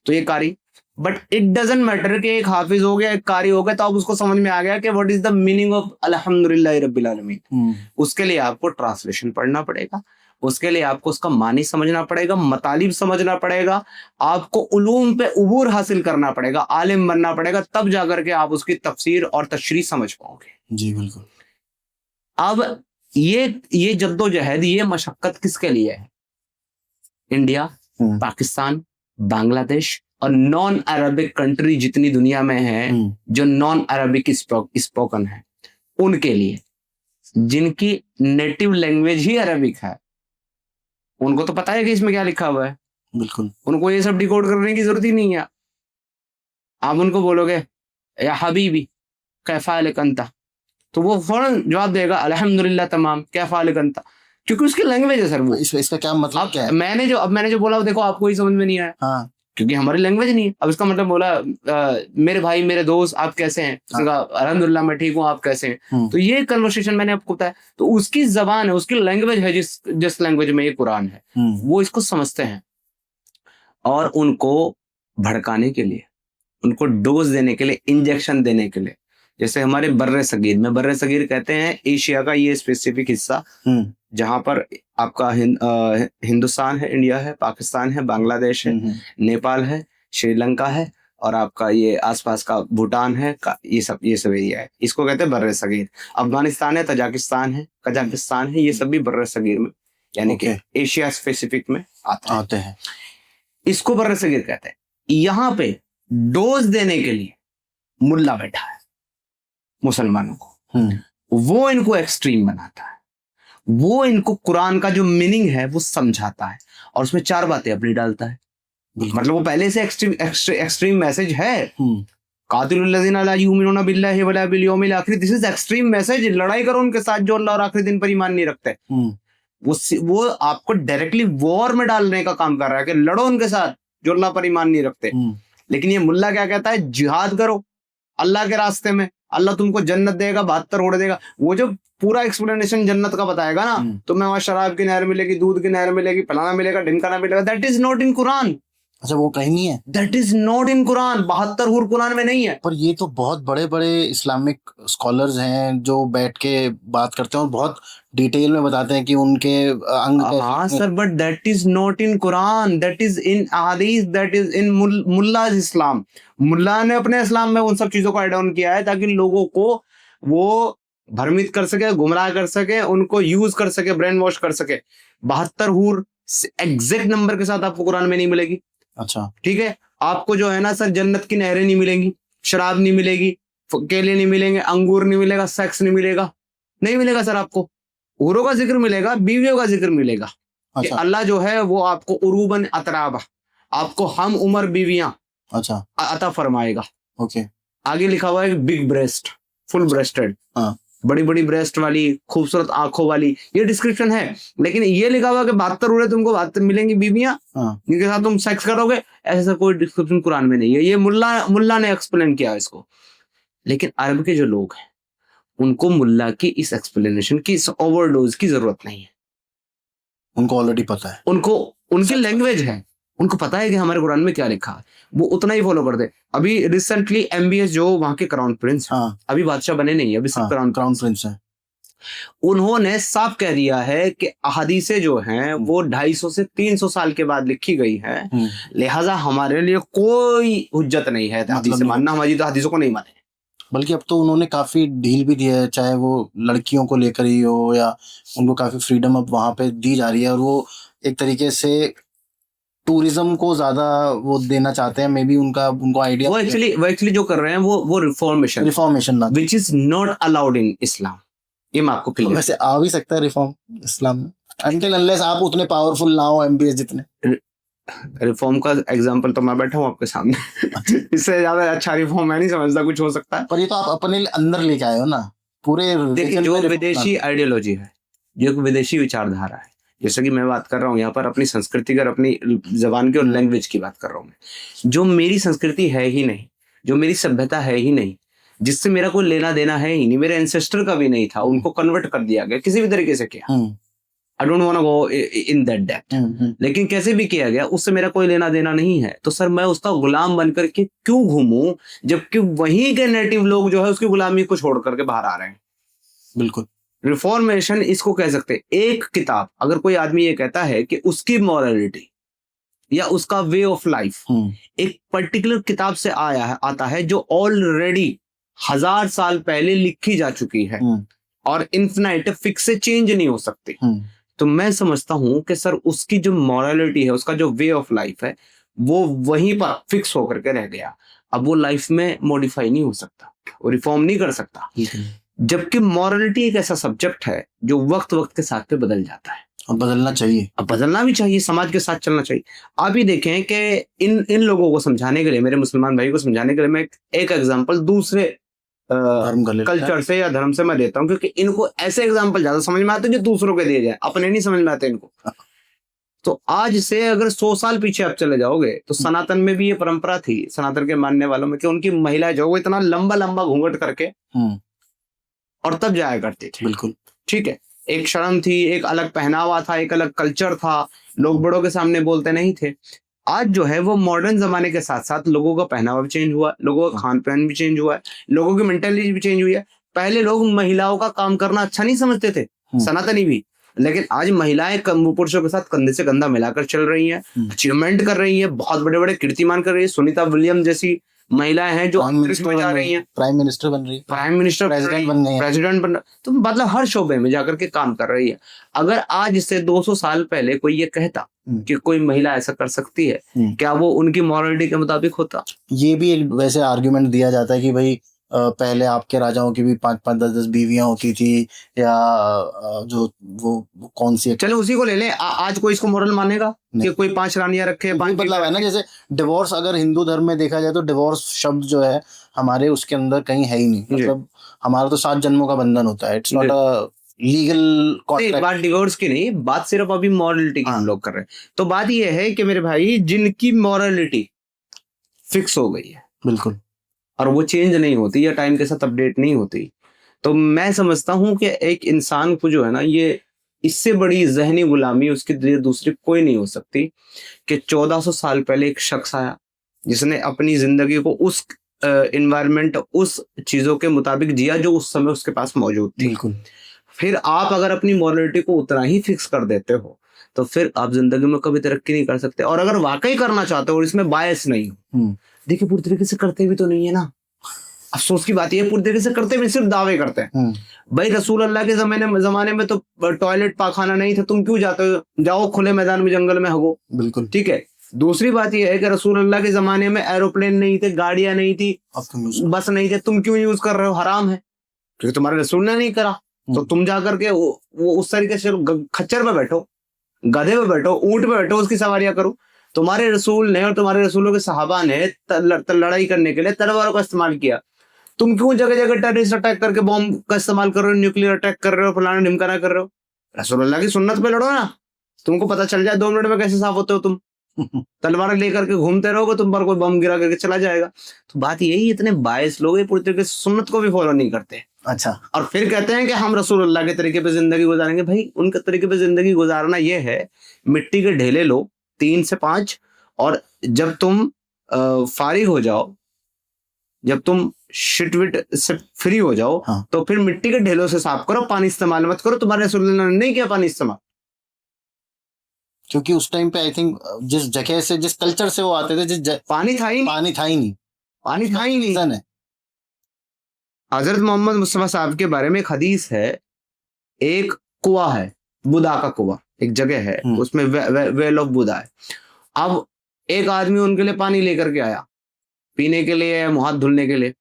तो ये कारी। बट इट डजंट मैटर कि एक हाफिज हो गया, एक कारी हो गया, तो अब उसको समझ में आ गया कि what is the meaning of अल्हम्दुलिल्लाह रब्बिल आलमीन। उसके लिए आपको ट्रांसलेशन पढ़ना पड़ेगा, उसके लिए आपको उसका मानी समझना पड़ेगा, मतालिब समझना पड़ेगा, आपको उलूम पे उबूर हासिल करना पड़ेगा, आलिम बनना पड़ेगा, तब जाकर के आप उसकी तफसीर और तशरीह समझ पाओगे। जी बिल्कुल। अब ये जद्दोजहद, ये मशक्कत किसके लिए है? इंडिया, पाकिस्तान, बांग्लादेश और नॉन अरबिक कंट्री जितनी दुनिया में है जो नॉन अरबिक स्पोकन है, उनके लिए, जिनकी नेटिव लैंग्वेज ही अरबिक है। उनको तो पता है कि इसमें क्या लिखा हुआ है। बिल्कुल। उनको ये सब डिकोड करने की जरूरत ही नहीं है। आप उनको बोलोगे या हबीबी कैफा अलकंता, तो वो फौरन जवाब देगा अल्हम्दुलिल्लाह तमाम कैफा अलकंता, क्योंकि उसकी लैंग्वेज है सर वो। इसका क्या मतलब क्या है? मैंने जो बोला देखो आपको ही समझ में नहीं आया। हाँ। क्योंकि हमारी लैंग्वेज नहीं है। अब इसका मतलब बोला मेरे भाई मेरे दोस्त आप कैसे हैं? उसने कहा अल्हम्दुलिल्लाह मैं ठीक हूँ, आप कैसे हैं? तो ये कन्वर्सेशन मैंने आपको बताया। तो उसकी जबान है, उसकी लैंग्वेज है, जिस लैंग्वेज में ये कुरान है, वो इसको समझते हैं। और उनको भड़काने के लिए, उनको डोज देने के लिए, इंजेक्शन देने के लिए, जैसे हमारे बर्रे सगीर में, बर्रे सगीर कहते हैं एशिया का ये स्पेसिफिक हिस्सा जहां पर आपका हिंदुस्तान है, इंडिया है, पाकिस्तान है, बांग्लादेश है, नेपाल है, श्रीलंका है और आपका ये आसपास का भूटान है, ये सब एरिया है। इसको कहते हैं बर्रे सगीर। अफगानिस्तान है, तजाकिस्तान है, कजाकिस्तान है, ये सब भी बर्रे सगीर में यानी कि एशिया स्पेसिफिक में आते हैं। इसको बर्रे सगीर कहते हैं। यहाँ पे डोज देने के लिए मुल्ला बैठा है मुसलमानों को, वो इनको एक्सट्रीम बनाता है, वो इनको कुरान का जो मीनिंग है वो समझाता है और उसमें 4 बातें अपनी डालता है। मतलब वो पहले से एक्सट्रीम मैसेज है, कातिलुल्लज़ीना ला युमिनूना बिल्लाहि वला बिल यौमिल आखिर, दिस इज एक्सट्रीम मैसेज। लड़ाई करो उनके साथ जो अल्लाह और आखिरी दिन पर ईमान नहीं रखते। वो आपको डायरेक्टली वॉर में डालने का काम कर रहा है कि लड़ो उनके साथ जो अल्लाह पर ईमान नहीं रखते। लेकिन ये मुल्ला क्या कहता है? जिहाद करो अल्लाह के रास्ते में, अल्लाह तुमको जन्नत देगा, 72 उड़ देगा। वो जो पूरा एक्सप्लेनेशन जन्नत का बताएगा ना, तो मैं वहां शराब की नहर मिलेगी, दूध की नहर मिलेगी, फलाना मिलेगा, ढिमकाना मिलेगा, that is not in Quran. अच्छा, वो कहीं नहीं है, that is not in Quran. 72 हुर कुरान में नहीं है। पर ये तो बहुत बड़े बड़े इस्लामिक स्कॉलर्स हैं जो बैठ के बात करते हैं और बहुत डिटेल में बताते हैं कि उनके अंग। हाँ sir, but that is not in Quran, that is in अहादीस, दैट इज इन मुल्ला इस्लाम। मुल्ला ने अपने इस्लाम में उन सब चीजों को ऐड ऑन किया है ताकि लोगों को वो भ्रमित कर सके, गुमराह कर सके, उनको यूज कर सके, ब्रेन वॉश कर सके। 72 हूर एग्जैक्ट नंबर के साथ आपको कुरान में नहीं मिलेगी। अच्छा। ठीक है, आपको जो है ना सर जन्नत की नहरें नहीं मिलेंगी, शराब नहीं मिलेगी, केले नहीं मिलेंगे, अंगूर नहीं मिलेगा, सेक्स नहीं मिलेगा, नहीं मिलेगा सर। आपको हूरों का जिक्र मिलेगा, बीवियों का जिक्र मिलेगा कि अच्छा। अल्लाह जो है वो आपको उरूबन अतराबा, आपको हम उम्र बीवियां अच्छा। अता फरमाएगा। ओके। आगे लिखा हुआ है बिग ब्रेस्ट, फुल ब्रेस्टेड, हाँ। बड़ी बड़ी ब्रेस्ट वाली, खूबसूरत आंखों वाली, ये डिस्क्रिप्शन है। लेकिन ये लिखा हुआ कि 72 उड़े तुमको 72 मिलेंगी बीवियां, हाँ। जिनके साथ तुम सेक्स करोगे, ऐसा कोई डिस्क्रिप्शन कुरान में नहीं है। ये मुल्ला ने एक्सप्लेन किया इसको। लेकिन अरब के जो लोग हैं उनको मुल्ला की इस एक्सप्लेनेशन की, इस ओवरडोज की जरूरत नहीं है। उनको ऑलरेडी पता है, उनको उनकी लैंग्वेज है, उनको पता है कि हमारे कुरान में क्या लिखा है, वो उतना ही फॉलो करते। अभी रिसेंटली MBS जो वहां के क्राउन प्रिंस, हाँ। अभी बादशाह बने नहीं, अभी हाँ, क्राउन क्राउन प्रिंस है। उन्होंने साफ कह दिया है कि अहादीसें जो हैं वो 250 से 300 साल के बाद लिखी गई हैं, लिहाजा हमारे लिए कोई हुज्जत नहीं है हदीसें मानना, हमारी तो हदीसों को नहीं माने। बल्कि अब तो उन्होंने काफी ढील भी दिया है, चाहे वो लड़कियों को लेकर ही हो या उनको काफी फ्रीडम अब वहां पे दी जा रही है, और वो एक तरीके से टूरिज्म को ज्यादा वो देना चाहते हैं। मे बी उनको आइडिया वो एक्चुअली जो कर रहे हैं वो रिफॉर्मेशन ना, which is not allowed in Islam. ये मैं आपको क्लियर, वैसे आ भी सकता है रिफॉर्म इस्लाम में, अनटिल अनलेस आप उतने पावरफुल ना हो MBS जितने। रिफॉर्म का एग्जांपल तो मैं बैठा हूँ आपके सामने इससे ज्यादा अच्छा रिफॉर्म मैं नहीं समझता कुछ हो सकता है। पर ये तो आप अपने अंदर लेके आए हो ना पूरे। देखिए, जो विदेशी आइडियोलॉजी है, जो एक विदेशी विचारधारा है, जैसे कि मैं बात कर रहा हूँ यहाँ पर अपनी संस्कृति और अपनी जबान की और लैंग्वेज की बात कर रहा हूँ मैं, जो मेरी संस्कृति है ही नहीं, जो मेरी सभ्यता है ही नहीं, जिससे मेरा कोई लेना देना है ही नहीं, मेरे एंसेस्टर का भी नहीं था, उनको कन्वर्ट कर दिया गया किसी भी तरीके से किया। I don't want to go in that depth, लेकिन कैसे भी किया गया उससे मेरा कोई लेना देना नहीं है। तो सर मैं उसका गुलाम बनकर के क्यों घूमूं, जबकि वहीं के नेटिव लोग जो है उसकी गुलामी को छोड़ करके बाहर आ रहे हैं। बिल्कुल। रिफॉर्मेशन इसको कह सकते हैं। एक किताब, अगर कोई आदमी ये कहता है कि उसकी मॉरलिटी या उसका वे ऑफ लाइफ एक पर्टिकुलर किताब से आता है जो ऑलरेडी 1000 साल पहले लिखी जा चुकी है और इन्फिनाइट फिक्स से चेंज नहीं हो सकती, तो मैं समझता हूं कि सर उसकी जो मॉरलिटी है, उसका जो वे ऑफ लाइफ है, वो वहीं पर फिक्स होकर के रह गया। अब वो लाइफ में मॉडिफाई नहीं हो सकता, वो रिफॉर्म नहीं कर सकता। जबकि मॉरलिटी एक ऐसा सब्जेक्ट है जो वक्त वक्त के साथ पे बदल जाता है, अब बदलना चाहिए, अब बदलना भी चाहिए, समाज के साथ चलना चाहिए। आप ही देखें कि इन लोगों को समझाने के लिए, मेरे मुसलमान भाई को समझाने के लिए मैं एक एग्जांपल दूसरे कल्चर से या धर्म से मैं देता हूं, क्योंकि इनको ऐसे एग्जांपल ज्यादा समझ में आते हैं जो दूसरों के दिए जाए, अपने नहीं समझ में आते इनको। तो आज से अगर 100 साल पीछे आप चले जाओगे तो सनातन में भी ये परंपरा थी, सनातन के मानने वालों में, कि उनकी महिलाएं जो वो इतना लंबा लंबा घूंघट करके और तब जाया करती थी। बिल्कुल ठीक है, एक शर्म थी, एक अलग पहनावा था, एक अलग कल्चर था, लोग बड़ों के सामने बोलते नहीं थे। आज जो है वो मॉडर्न जमाने के साथ साथ लोगों का पहनावा भी चेंज हुआ, लोगों का खान पान भी चेंज हुआ है, लोगों की मेंटेलिटी भी चेंज हुई है। पहले लोग महिलाओं का काम करना अच्छा नहीं समझते थे, सनातनी भी, लेकिन आज महिलाएं पुरुषों के साथ कंधे से कंधा मिलाकर चल रही हैं, अचीवमेंट कर रही हैं, बहुत बड़े बड़े कीर्तिमान कर रही है। सुनीता विलियम जैसी महिलाएं हैं जो जा रही हैं, प्राइम मिनिस्टर बन रही है, प्राइम मिनिस्टर, प्रेसिडेंट बन गई, प्रेसिडेंट बन, तो मतलब हर शोबे में जाकर के काम कर रही है। अगर आज से 200 साल पहले कोई ये कहता कि कोई महिला ऐसा कर सकती है, क्या वो उनकी मॉरलिटी के मुताबिक होता? ये भी एक वैसे आर्गुमेंट दिया जाता है कि भाई पहले आपके राजाओं की भी 5-5 10-10 बीवियां होती थी, या जो वो कौन सी, चलो उसी को ले लें। आज कोई इसको मॉरल मानेगा कि कोई 5 रानियां रखे? बदलाव है ना, जैसे डिवोर्स अगर हिंदू धर्म में देखा जाए तो डिवोर्स शब्द जो है हमारे उसके अंदर कहीं है ही नहीं। मतलब हमारा तो 7 जन्मों का बंधन होता है, it's not a legal contract. बात डिवोर्स की नहीं, बात सिर्फ अभी मॉरलिटी की हम लोग कर रहे हैं। तो बात ये है कि मेरे भाई, जिनकी मॉरलिटी फिक्स हो गई है, बिल्कुल, और वो चेंज नहीं होती या टाइम के साथ अपडेट नहीं होती, तो मैं समझता हूं कि एक इंसान को जो है ना, ये इससे बड़ी जहनी गुलामी उसकी दूसरी कोई नहीं हो सकती कि 1400 साल पहले एक शख्स आया जिसने अपनी जिंदगी को उस एनवायरनमेंट, उस चीजों के मुताबिक जिया जो उस समय उसके पास मौजूद थी। बिल्कुल। फिर आप अगर अपनी मॉरलिटी को उतना ही फिक्स कर देते हो तो फिर आप जिंदगी में कभी तरक्की नहीं कर सकते। और अगर वाकई करना चाहते हो और इसमें बायस नहीं हो, देखिए पूरी तरीके से करते भी तो नहीं है ना, अफसोस की बात ये पूरी तरीके से करते भी सिर्फ दावे करते हैं। भाई रसूल अल्लाह के जमाने में तो टॉयलेट पाखाना नहीं था, तुम क्यों जाते हो? जाओ खुले मैदान में जंगल में हगो। बिल्कुल ठीक है। दूसरी बात यह है कि रसूल अल्लाह के जमाने में एरोप्लेन नहीं थे, गाड़ियां नहीं थी, बस नहीं थे, तुम क्यों यूज कर रहे हो? हराम है, क्योंकि तुम्हारे रसूल ने नहीं करा। तो तुम जाकर के वो उस तरीके से खच्चर पे बैठो, गधे पे बैठो, ऊंट पे बैठो, उसकी सवारियां करो। तुम्हारे रसूल ने और तुम्हारे रसूलों के सहाबा ने लड़ाई करने के लिए तलवारों का इस्तेमाल किया। तुम क्यों जगह जगह टेररिस्ट अटैक करके बॉम्ब का इस्तेमाल कर रहे हो, न्यूक्लियर अटैक कर रहे हो, फलाना ढिमकाना कर रहे हो? रसूलुल्लाह की सुन्नत पे लड़ो ना, तुमको पता चल जाए 2 मिनट में कैसे साफ होते हो तुम। तलवार लेकर के घूमते रहोगे, तुम पर कोई बम गिरा करके चला जाएगा। तो बात यही, इतने बायस लोग पूरी तरीके से सुन्नत को भी फॉलो नहीं करते। अच्छा, और फिर कहते हैं कि हम रसूलुल्लाह के तरीके पे जिंदगी गुजारेंगे। भाई उनके तरीके पे जिंदगी गुजारना ये है, मिट्टी के ढेले लो 3 से 5, और जब तुम फारिग हो जाओ, जब तुम शिटविट से फ्री हो जाओ, हाँ। तो फिर मिट्टी के ढेलों से साफ करो, पानी इस्तेमाल मत करो। तुम्हारे रसूलुल्लाह ने नहीं किया पानी इस्तेमाल, क्योंकि उस टाइम पे आई थिंक जिस जगह से, जिस कल्चर से वो आते थे, पानी था ही नहीं, पानी था ही नहीं, पानी था ही नहीं। है। हजरत मोहम्मद मुस्तफा साहब के बारे में एक हदीस है, एक कुआं है, बुदा का कुआं, एक जगह है, उसमें वेल ऑफ बुदा है। अब एक आदमी उनके लिए पानी लेकर के आया, पीने के लिए, मुंह हाथ धुलने के लिए।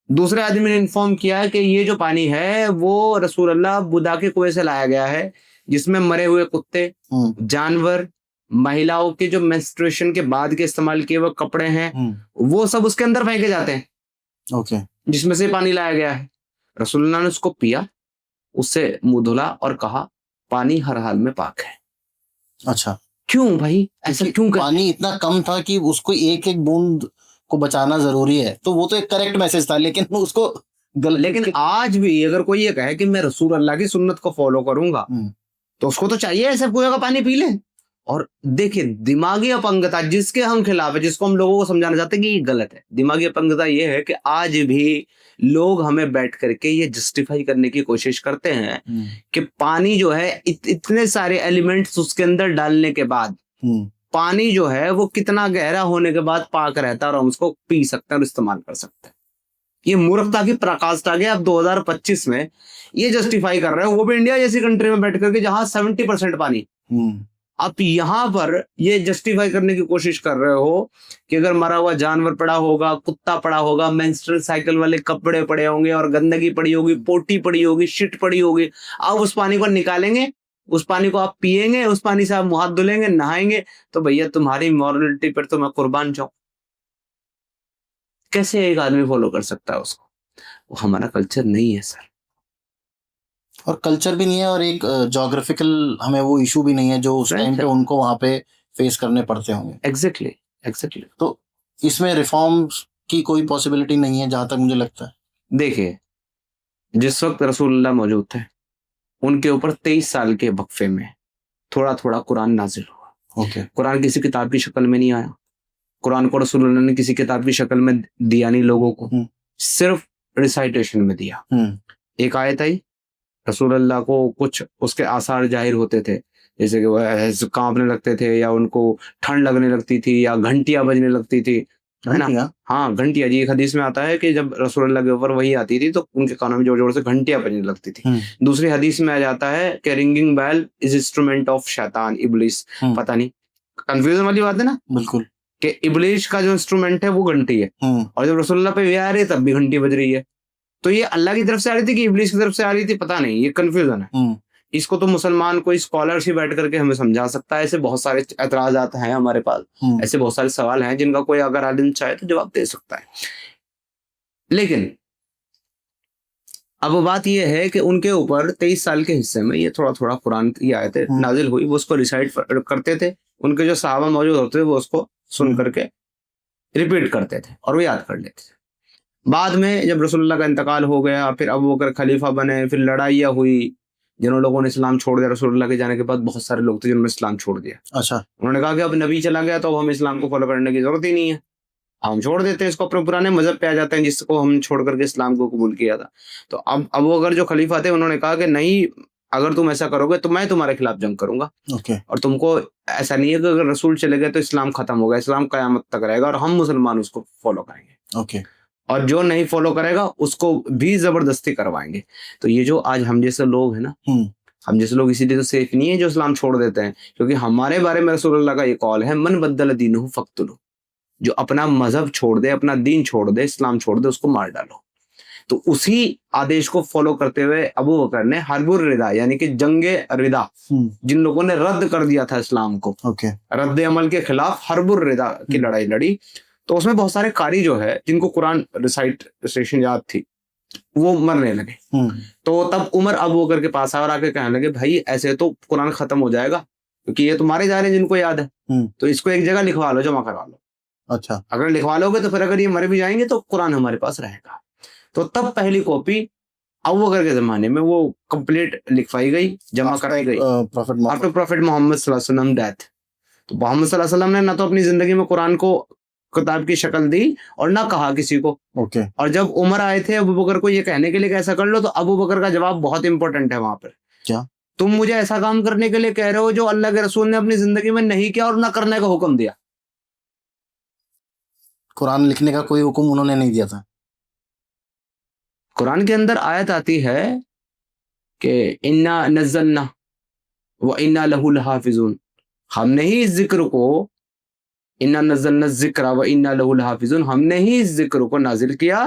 दूसरे आदमी ने इन्फॉर्म किया कि ये जो पानी है वो रसूल अल्लाह बुदा के कुएं से लाया गया है, जिसमें मरे हुए कुत्ते, जानवर, महिलाओं के जो मेंस्ट्रुएशन के बाद के इस्तेमाल किए हुए कपड़े हैं, वो सब उसके अंदर फेंके जाते हैं। ओके। जिसमें से पानी लाया गया है। रसूलुल्लाह ने उसको पिया, उससे मुंह धुला और कहा पानी हर हाल में पाक है। अच्छा, क्यों भाई ऐसा क्यों? पानी इतना कम था कि उसको एक एक बूंद को बचाना जरूरी है, तो वो तो एक करेक्ट मैसेज था, लेकिन उसको लेकिन आज भी अगर कोई ये कहे कि मैं रसूल अल्लाह की सुन्नत को फॉलो करूंगा, तो उसको तो चाहिए ऐसे कुएं का पानी पी ले। और देखिए, दिमागी अपंगता जिसके हम खिलाफ है, जिसको हम लोगों को समझाना चाहते हैं कि ये गलत है, दिमागी अपंगता ये है कि आज भी लोग हमें बैठ करके ये जस्टिफाई करने की कोशिश करते हैं कि पानी जो है इतने सारे एलिमेंट्स उसके अंदर डालने के बाद पानी जो है वो कितना गहरा होने के बाद पाक रहता है और हम उसको पी सकते हैं और इस्तेमाल कर सकते हैं। ये मूर्खता की पराकाष्ठा है। अब 2025 में ये जस्टिफाई कर रहे हो, वो भी इंडिया जैसी कंट्री में बैठ करके जहां 70% पानी। आप यहां पर ये जस्टिफाई करने की कोशिश कर रहे हो कि अगर मरा हुआ जानवर पड़ा होगा, कुत्ता पड़ा होगा, मेंस्ट्रुअल साइकिल वाले कपड़े पड़े होंगे और गंदगी पड़ी होगी, पोटी पड़ी होगी, शिट पड़ी होगी, आप उस पानी को निकालेंगे, उस पानी को आप पिएंगे, उस पानी से आप मुंह हाथ धुलेंगे, नहाएंगे, तो भैया तुम्हारी मॉरलिटी पर तो मैं कुर्बान जाऊं। कैसे एक आदमी फॉलो कर सकता है उसको? वो हमारा कल्चर नहीं है सर, और कल्चर भी नहीं है, और एक ज्योग्राफिकल हमें वो इशू भी नहीं है जो उस टाइम पे उनको वहां पे फेस करने पड़ते होंगे। एग्जैक्टली। तो इसमें रिफॉर्म्स की कोई पॉसिबिलिटी नहीं है जहां तक मुझे लगता है। देखिए, जिस वक्त रसूलुल्लाह मौजूद थे, उनके ऊपर 23 साल के वक्फे में थोड़ा थोड़ा कुरान नाजिल हुआ। ओके। कुरान किसी किताब की शक्ल में नहीं आया, कुरान को रसूलुल्लाह ने किसी किताब की शक्ल में दिया नहीं लोगों को, सिर्फ रिसाइटेशन में दिया। एक आयत आई, रसूलुल्लाह को कुछ उसके आसार जाहिर होते थे, जैसे कि वह कांपने लगते थे, या उनको ठंड लगने लगती थी, या घंटियां बजने लगती थी, है ना? हाँ, घंटियां जी। एक हदीस में आता है कि जब रसूलुल्लाह के ऊपर वही आती थी तो उनके कानों में जोर जोर से घंटियां बजने लगती थी। दूसरी हदीस में आ जाता है कि ringing bell is instrument of Shaitan, Iblis. पता नहीं, कंफ्यूजन वाली बात है ना? बिल्कुल, कि इब्लिस का जो इंस्ट्रूमेंट है वो घंटी है, और जब रसूलुल्लाह पे वे आ रही है तब भी घंटी बज रही है। तो ये अल्लाह की तरफ से आ रही थी कि इब्लिस की तरफ से आ रही थी, पता नहीं, ये कंफ्यूजन है। इसको तो मुसलमान कोई स्कॉलर ही बैठ करके हमें समझा सकता है। ऐसे बहुत सारे एतराजात हैं हमारे पास, ऐसे बहुत सारे सवाल हैं जिनका कोई अगर आलिम चाहे तो जवाब दे सकता है। लेकिन अब बात यह है कि उनके ऊपर 23 साल के हिस्से में ये थोड़ा थोड़ा कुरान की आयतें नाजिल हुई, वो उसको रिसाइट करते थे। उनके जो सहाबा मौजूद होते थे वो उसको सुन करके रिपीट करते थे और वो याद कर लेते थे। बाद में जब रसूलुल्लाह का इंतकाल हो गया, फिर अबू बकर खलीफा बने, फिर लड़ाइयाँ हुई, जिन लोगों ने इस्लाम छोड़ दिया रसूलुल्लाह के जाने के बाद, बहुत सारे लोग थे जिन्होंने इस्लाम छोड़ दिया। अच्छा। उन्होंने कहा कि अब नबी चला गया तो अब हम इस्लाम को फॉलो करने की जरूरत ही नहीं है, हम छोड़ देते हैं इसको, अपने पुराने मजहब पे आ जाते हैं जिसको हम छोड़ करके इस्लाम को कबूल किया था। तो अब अबू बकर जो खलीफा थे उन्होंने कहा कि नहीं, अगर तुम ऐसा करोगे तो मैं तुम्हारे खिलाफ जंग करूंगा। और तुमको ऐसा नहीं है कि अगर रसूल चले गए तो इस्लाम खत्म हो गया, इस्लाम कयामत तक रहेगा और हम मुसलमान उसको फॉलो करेंगे। और जो नहीं फॉलो करेगा उसको भी जबरदस्ती करवाएंगे। तो ये जो आज हम जैसे लोग हैं ना, हम जैसे लोग इसीलिए तो सेफ नहीं है जो इस्लाम छोड़ देते हैं, क्योंकि हमारे बारे में रसूलुल्लाह का ये कॉल है, मन बद्दल दीनहु फक्तुलहु, जो अपना मजहब छोड़ दे, अपना दीन छोड़ दे, इस्लाम छोड़ दे, उसको मार डालो। तो उसी आदेश को फॉलो करते हुए अबू बकर ने हर्बुर रिदा यानी कि जंगे रिदा, जिन लोगों ने रद्द कर दिया था इस्लाम को, रद्द अमल के खिलाफ हर्बुर रिदा की लड़ाई लड़ी। तो उसमें बहुत सारे कारी जो है जिनको कुरान रिसाइटेशन याद थी वो मरने लगे। तो तब उमर अबू बकर के पास आए और आके कहने लगे, भाई ऐसे तो कुरान खत्म हो जाएगा, क्योंकि ये तो मारे जा रहे हैं जिनको याद है, तो इसको एक जगह लिखवा लो, जमा करवा लो। अच्छा, अगर लिखवा लोगे तो फिर अगर ये मर भी जाएंगे तो कुरान हमारे पास रहेगा। तो तब पहली कॉपी अबू बकर के जमाने में वो कंप्लीट लिखवाई गई, जमा कराई गई आफ्टर प्रॉफिट मोहम्मद सल्लल्लाहु अलैहि वसल्लम डेथ। तो मोहम्मद सल्लल्लाहु अलैहि वसल्लम ने ना तो अपनी जिंदगी में कुरान को किताब की शक्ल दी और ना कहा किसी को। और जब उमर आए थे अबू बकर को ये कहने के लिए कैसा कर लो, तो अबू बकर का जवाब बहुत इंपॉर्टेंट है वहां पर। क्या? तुम मुझे ऐसा काम करने के लिए कह रहे हो जो अल्लाह के रसूल ने अपनी जिंदगी में नहीं किया और ना करने का हुक्म दिया। कुरान लिखने का कोई हुक्म उन्होंने नहीं दिया था। कुरान के अंदर आयत आती है कि इन्ना नज़्ज़लना व इन्ना लहू लहाफिज़ून, हमने ही इस जिक्र को, इन्ना नज़्ज़लना ज़िक्रा व इन्ना लहू लहाफिज़ून, हमने ही इस जिक्र को नाजिल किया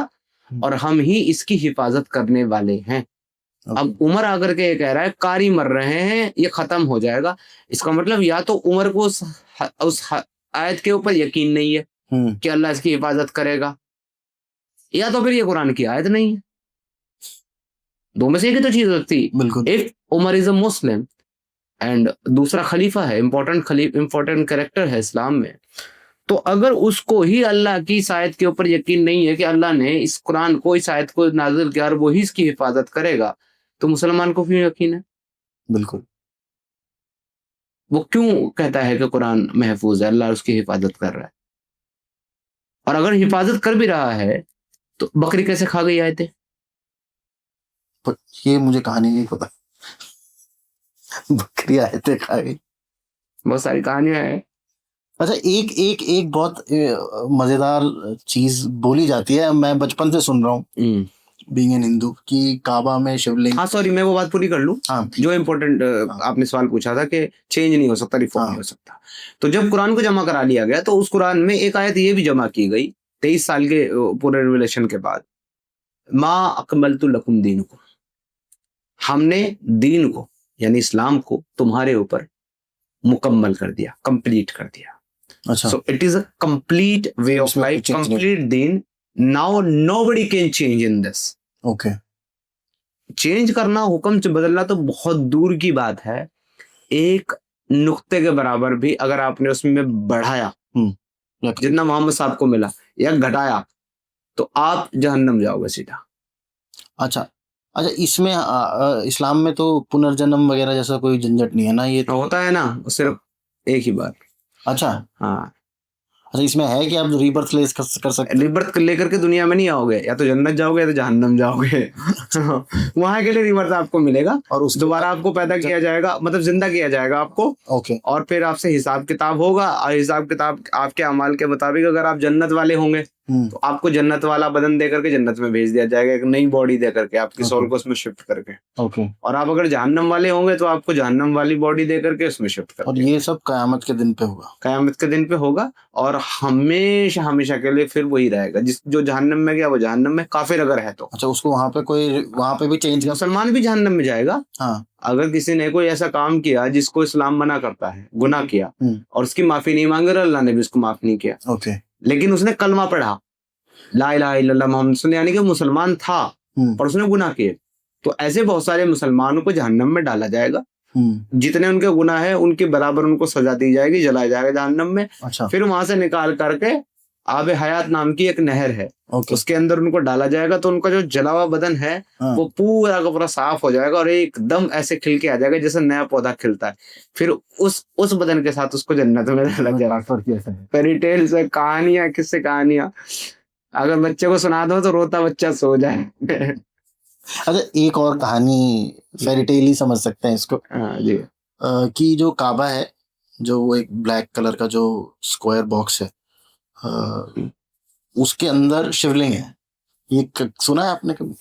और हम ही इसकी हिफाजत करने वाले हैं। अब उमर आकर के ये कह रहा है कारी मर रहे हैं, ये खत्म हो जाएगा। इसका मतलब या तो उमर को उस आयत के ऊपर यकीन नहीं है कि अल्लाह इसकी हिफाजत करेगा, या तो फिर ये कुरान की आयत नहीं है। दो में से एक ही तो चीज होती। If Umar is a Muslim and दूसरा खलीफा है, इंपॉर्टेंट कैरेक्टर है इस्लाम में, तो अगर उसको ही अल्लाह की इस आयत के ऊपर यकीन नहीं है कि अल्लाह ने इस कुरान को, इस आयत को नाजिल किया और वो ही इसकी हिफाजत करेगा, तो मुसलमान को क्यों यकीन है? बिल्कुल। वो क्यों कहता है कि कुरान महफूज है, अल्लाह उसकी हिफाजत कर रहा है? और अगर हिफाजत कर भी रहा है तो बकरी कैसे खा गई आयतें? ये मुझे कहानी नहीं पता। बकरी आयतें खा गई, बहुत सारी कहानियां हैं। अच्छा, एक बहुत मजेदार चीज बोली जाती है, मैं बचपन से सुन रहा हूँ बीइंग एन हिंदू, कि काबा में शिवलिंग। हाँ सॉरी, मैं वो बात पूरी कर लूं। जो इम्पोर्टेंट आपने सवाल पूछा था कि चेंज नहीं हो सकता, रिफॉर्म नहीं हो सकता। तो जब कुरान को जमा करा लिया गया तो उस कुरान में एक आयत ये भी जमा की गई 23 साल के पूरे रिवलेशन के बाद, मा अकमलतु लकुम दीनकुम, हमने दीन को यानी इस्लाम को तुम्हारे ऊपर मुकम्मल कर दिया, कंप्लीट कर दिया। अच्छा, so it is a complete way of life, complete दीन। Now nobody can change in this. Okay. Change करना, हुक्म से बदलना तो बहुत दूर की बात है, एक नुक्ते के बराबर भी अगर आपने उसमें बढ़ाया जितना मोहम्मद साहब को मिला या घटाया तो आप जहन्नम जाओगे सीधा। अच्छा, इसमें इस्लाम में तो पुनर्जन्म वगैरह जैसा कोई झंझट नहीं है ना? ये तो होता है ना, सिर्फ एक ही बार। अच्छा, हाँ। अच्छा, इसमें है कि आप रीबर्थ कर सकते? रीबर्थ लेकर के दुनिया में नहीं आओगे, या तो जन्नत जाओगे या तो जहन्नम जाओगे। वहां के लिए रीबर्थ आपको मिलेगा और उस दोबारा आपको पैदा किया जाएगा, मतलब जिंदा किया जाएगा आपको। ओके। और फिर आपसे हिसाब किताब होगा, और हिसाब किताब आपके अमाल के मुताबिक अगर आप जन्नत वाले होंगे तो आपको जन्नत वाला बदन दे करके जन्नत में भेज दिया जाएगा, एक नई बॉडी दे करके, आपकी सोल को उसमें शिफ्ट करके। ओके। और आप अगर जहन्नम वाले होंगे तो आपको जहन्नम वाली बॉडी दे करके उसमें शिफ्ट करके। और ये सब कयामत के दिन पे होगा? कयामत के दिन पे होगा, और हमेशा हमेशा के लिए फिर वही रहेगा। जो जहन्नम में गया वो जहन्नम में, काफिर अगर है तो। अच्छा, उसको वहां पे भी चेंज? मुसलमान भी जहन्नम में जाएगा। हाँ। अगर किसी ने कोई ऐसा काम किया जिसको इस्लाम मना करता है, गुनाह किया और उसकी माफी नहीं मांगे, अल्लाह ने भी उसको माफ नहीं किया। ओके। लेकिन उसने कलमा पढ़ा, ला इलाहा इल्लल्लाह मुहम्मद रसूलुल्लाह, यानी कि मुसलमान था पर उसने गुनाह किए, तो ऐसे बहुत सारे मुसलमानों को जहन्नम में डाला जाएगा। जितने उनके गुनाह है उनके बराबर उनको सजा दी जाएगी, जलाया जाएगा जहन्नम में। अच्छा। फिर वहां से निकाल करके आबे हयात नाम की एक नहर है, उसके अंदर उनको डाला जाएगा, तो उनका जो जला हुआ बदन है वो पूरा का पूरा साफ हो जाएगा और एकदम ऐसे खिल के आ जाएगा जैसे नया पौधा खिलता है। फिर उस बदन के साथ उसको जन्नत में डाला जाएगा। फेरी टेल्स, कहानियां, किससे कहानियां अगर बच्चे को सुना दो तो रोता बच्चा सो जाए। अच्छा, एक और कहानी, फेरी टेल ही समझ सकते हैं इसको। जी। कि जो काबा है, जो वो एक ब्लैक कलर का जो स्क्वायर बॉक्स है, उसके अंदर शिवलिंग है। सुना है आपने कभी?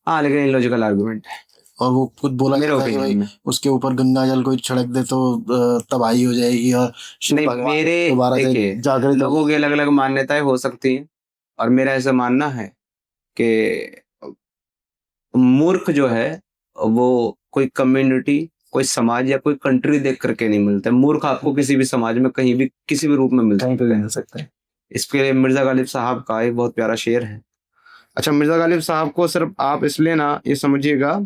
हाँ, लेकिन इलॉजिकल आर्गुमेंट है और वो खुद बोला मेरे जाता है कि भाई ओपिनियन में। उसके ऊपर गंगा जल कोई छिड़क दे तो तबाही हो जाएगी और शिव नहीं, भगवान मेरे दोबारा से देखिए जागृत लोगों होंगे। की अलग अलग मान्यताएं हो सकती हैं, और मेरा ऐसा मानना है कि मूर्ख जो है वो कोई कम्युनिटी, कोई समाज या कोई कंट्री देख करके नहीं मिलता है। मूर्ख आपको किसी भी समाज में कहीं भी किसी भी रूप में मिल कहीं पे सकता भी है। मिल सकता है। इसके लिए मिर्जा गालिब साहब का एक बहुत प्यारा शेर है। अच्छा, मिर्जा गालिब साहब को सिर्फ आप इसलिए ना ये समझिएगा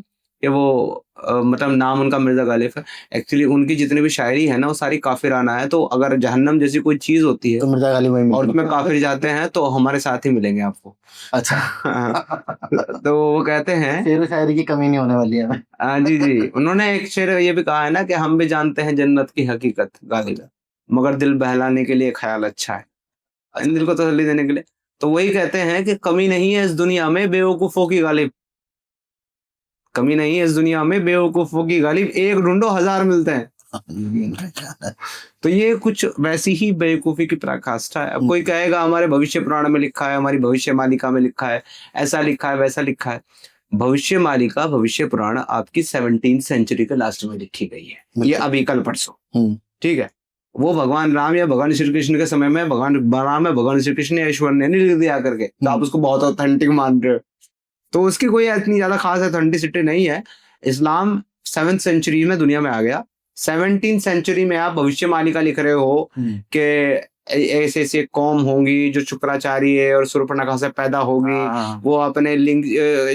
कि वो मतलब नाम उनका मिर्जा गालिब है। एक्चुअली उनकी जितनी भी शायरी है ना वो सारी काफिराना है। तो अगर जहन्नम जैसी कोई चीज होती है तो मिर्जा गालिब वही और मिलते उसमें काफिर जाते हैं तो हमारे साथ ही मिलेंगे आपको। अच्छा। तो वो कहते हैं, शेर शायरी की कमी नहीं होने वाली है हमें। जी जी, उन्होंने एक शेर ये भी कहा है ना कि हम भी जानते हैं जन्नत की हकीकत गालिब, मगर दिल बहलाने के लिए ख्याल अच्छा है, दिल को तसल्ली देने के लिए। तो वही कहते हैं कि कमी नहीं है इस दुनिया में बेवकूफों की गालिब, कमी नहीं है इस दुनिया में बेवकूफों की गालिब, एक ढूंढो हजार मिलते हैं। ये भी इनका ख्याल है। तो ये कुछ वैसी ही बेवकूफी की पराकाष्ठा है। अब कोई कहेगा हमारे भविष्य पुराण में लिखा है, हमारी भविष्य मालिका में लिखा है, ऐसा लिखा है वैसा लिखा है। भविष्य मालिका, भविष्य पुराण आपकी 17th सेंचुरी के लास्ट में लिखी गई है, ये अभी कल परसों, ठीक है। वो भगवान राम या भगवान श्री कृष्ण के समय में भगवान राम या भगवान श्री कृष्ण या ईश्वर ने नहीं लिख दिया करके, तो आप उसको बहुत ऑथेंटिक मान रहे हो, तो उसकी कोई इतनी ज्यादा खास ऑथेंटिसिटी नहीं है। इस्लाम 7th सेंचुरी में दुनिया में आ गया, 17th सेंचुरी में आप भविष्यवाणी का लिख रहे हो कि ऐसे ऐसे कौम होंगी जो शुक्राचारी है और सूर्पणखा से पैदा होगी, वो अपने लिंग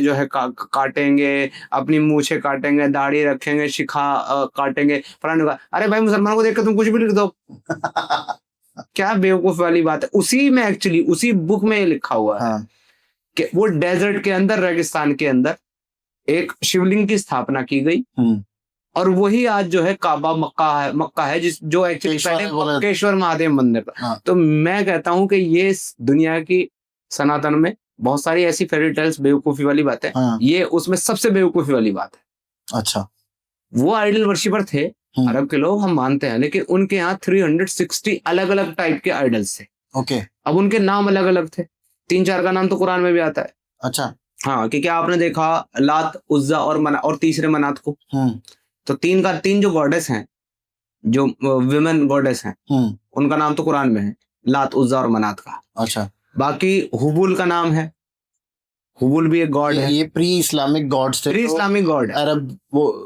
जो है काटेंगे, अपनी मूछे काटेंगे, दाढ़ी रखेंगे, शिखा काटेंगे, फलाने। अरे भाई मुसलमान को देख कर तुम कुछ भी लिख दो। क्या बेवकूफ वाली बात है। उसी में एक्चुअली उसी बुक में लिखा हुआ है कि वो डेजर्ट के अंदर, रेगिस्तान के अंदर एक शिवलिंग की स्थापना की गई, और वही आज जो है काबा मक्का है जिस जो एक्चुअली पहले केश्वर महादेव मंदिर था। तो मैं कहता हूं कि ये दुनिया की सनातन में बहुत सारी ऐसी फेरी टेल्स बेवकूफी वाली बात है, ये उसमें सबसे बेवकूफी वाली बात है। अच्छा, वो आइडल वर्शिपर थे अरब के लोग, हम मानते हैं, लेकिन उनके यहाँ 360 अलग अलग टाइप के आइडल्स थे। ओके। अब उनके नाम अलग अलग थे, 3-4 का नाम तो कुरान में भी आता है। अच्छा। हाँ, कि क्या आपने देखा लात, उज्जा और तीसरे मनात को? तो तीन जो गॉडेस हैं, जो विमेन गॉडेस हैं, उनका नाम तो कुरान में है, लात, उज्जा और मनात का। अच्छा। बाकी हुबुल का नाम है, हुबुल भी एक गॉड है। ये प्री इस्लामिक गॉड्स थे, प्री इस्लामिक गॉड अरब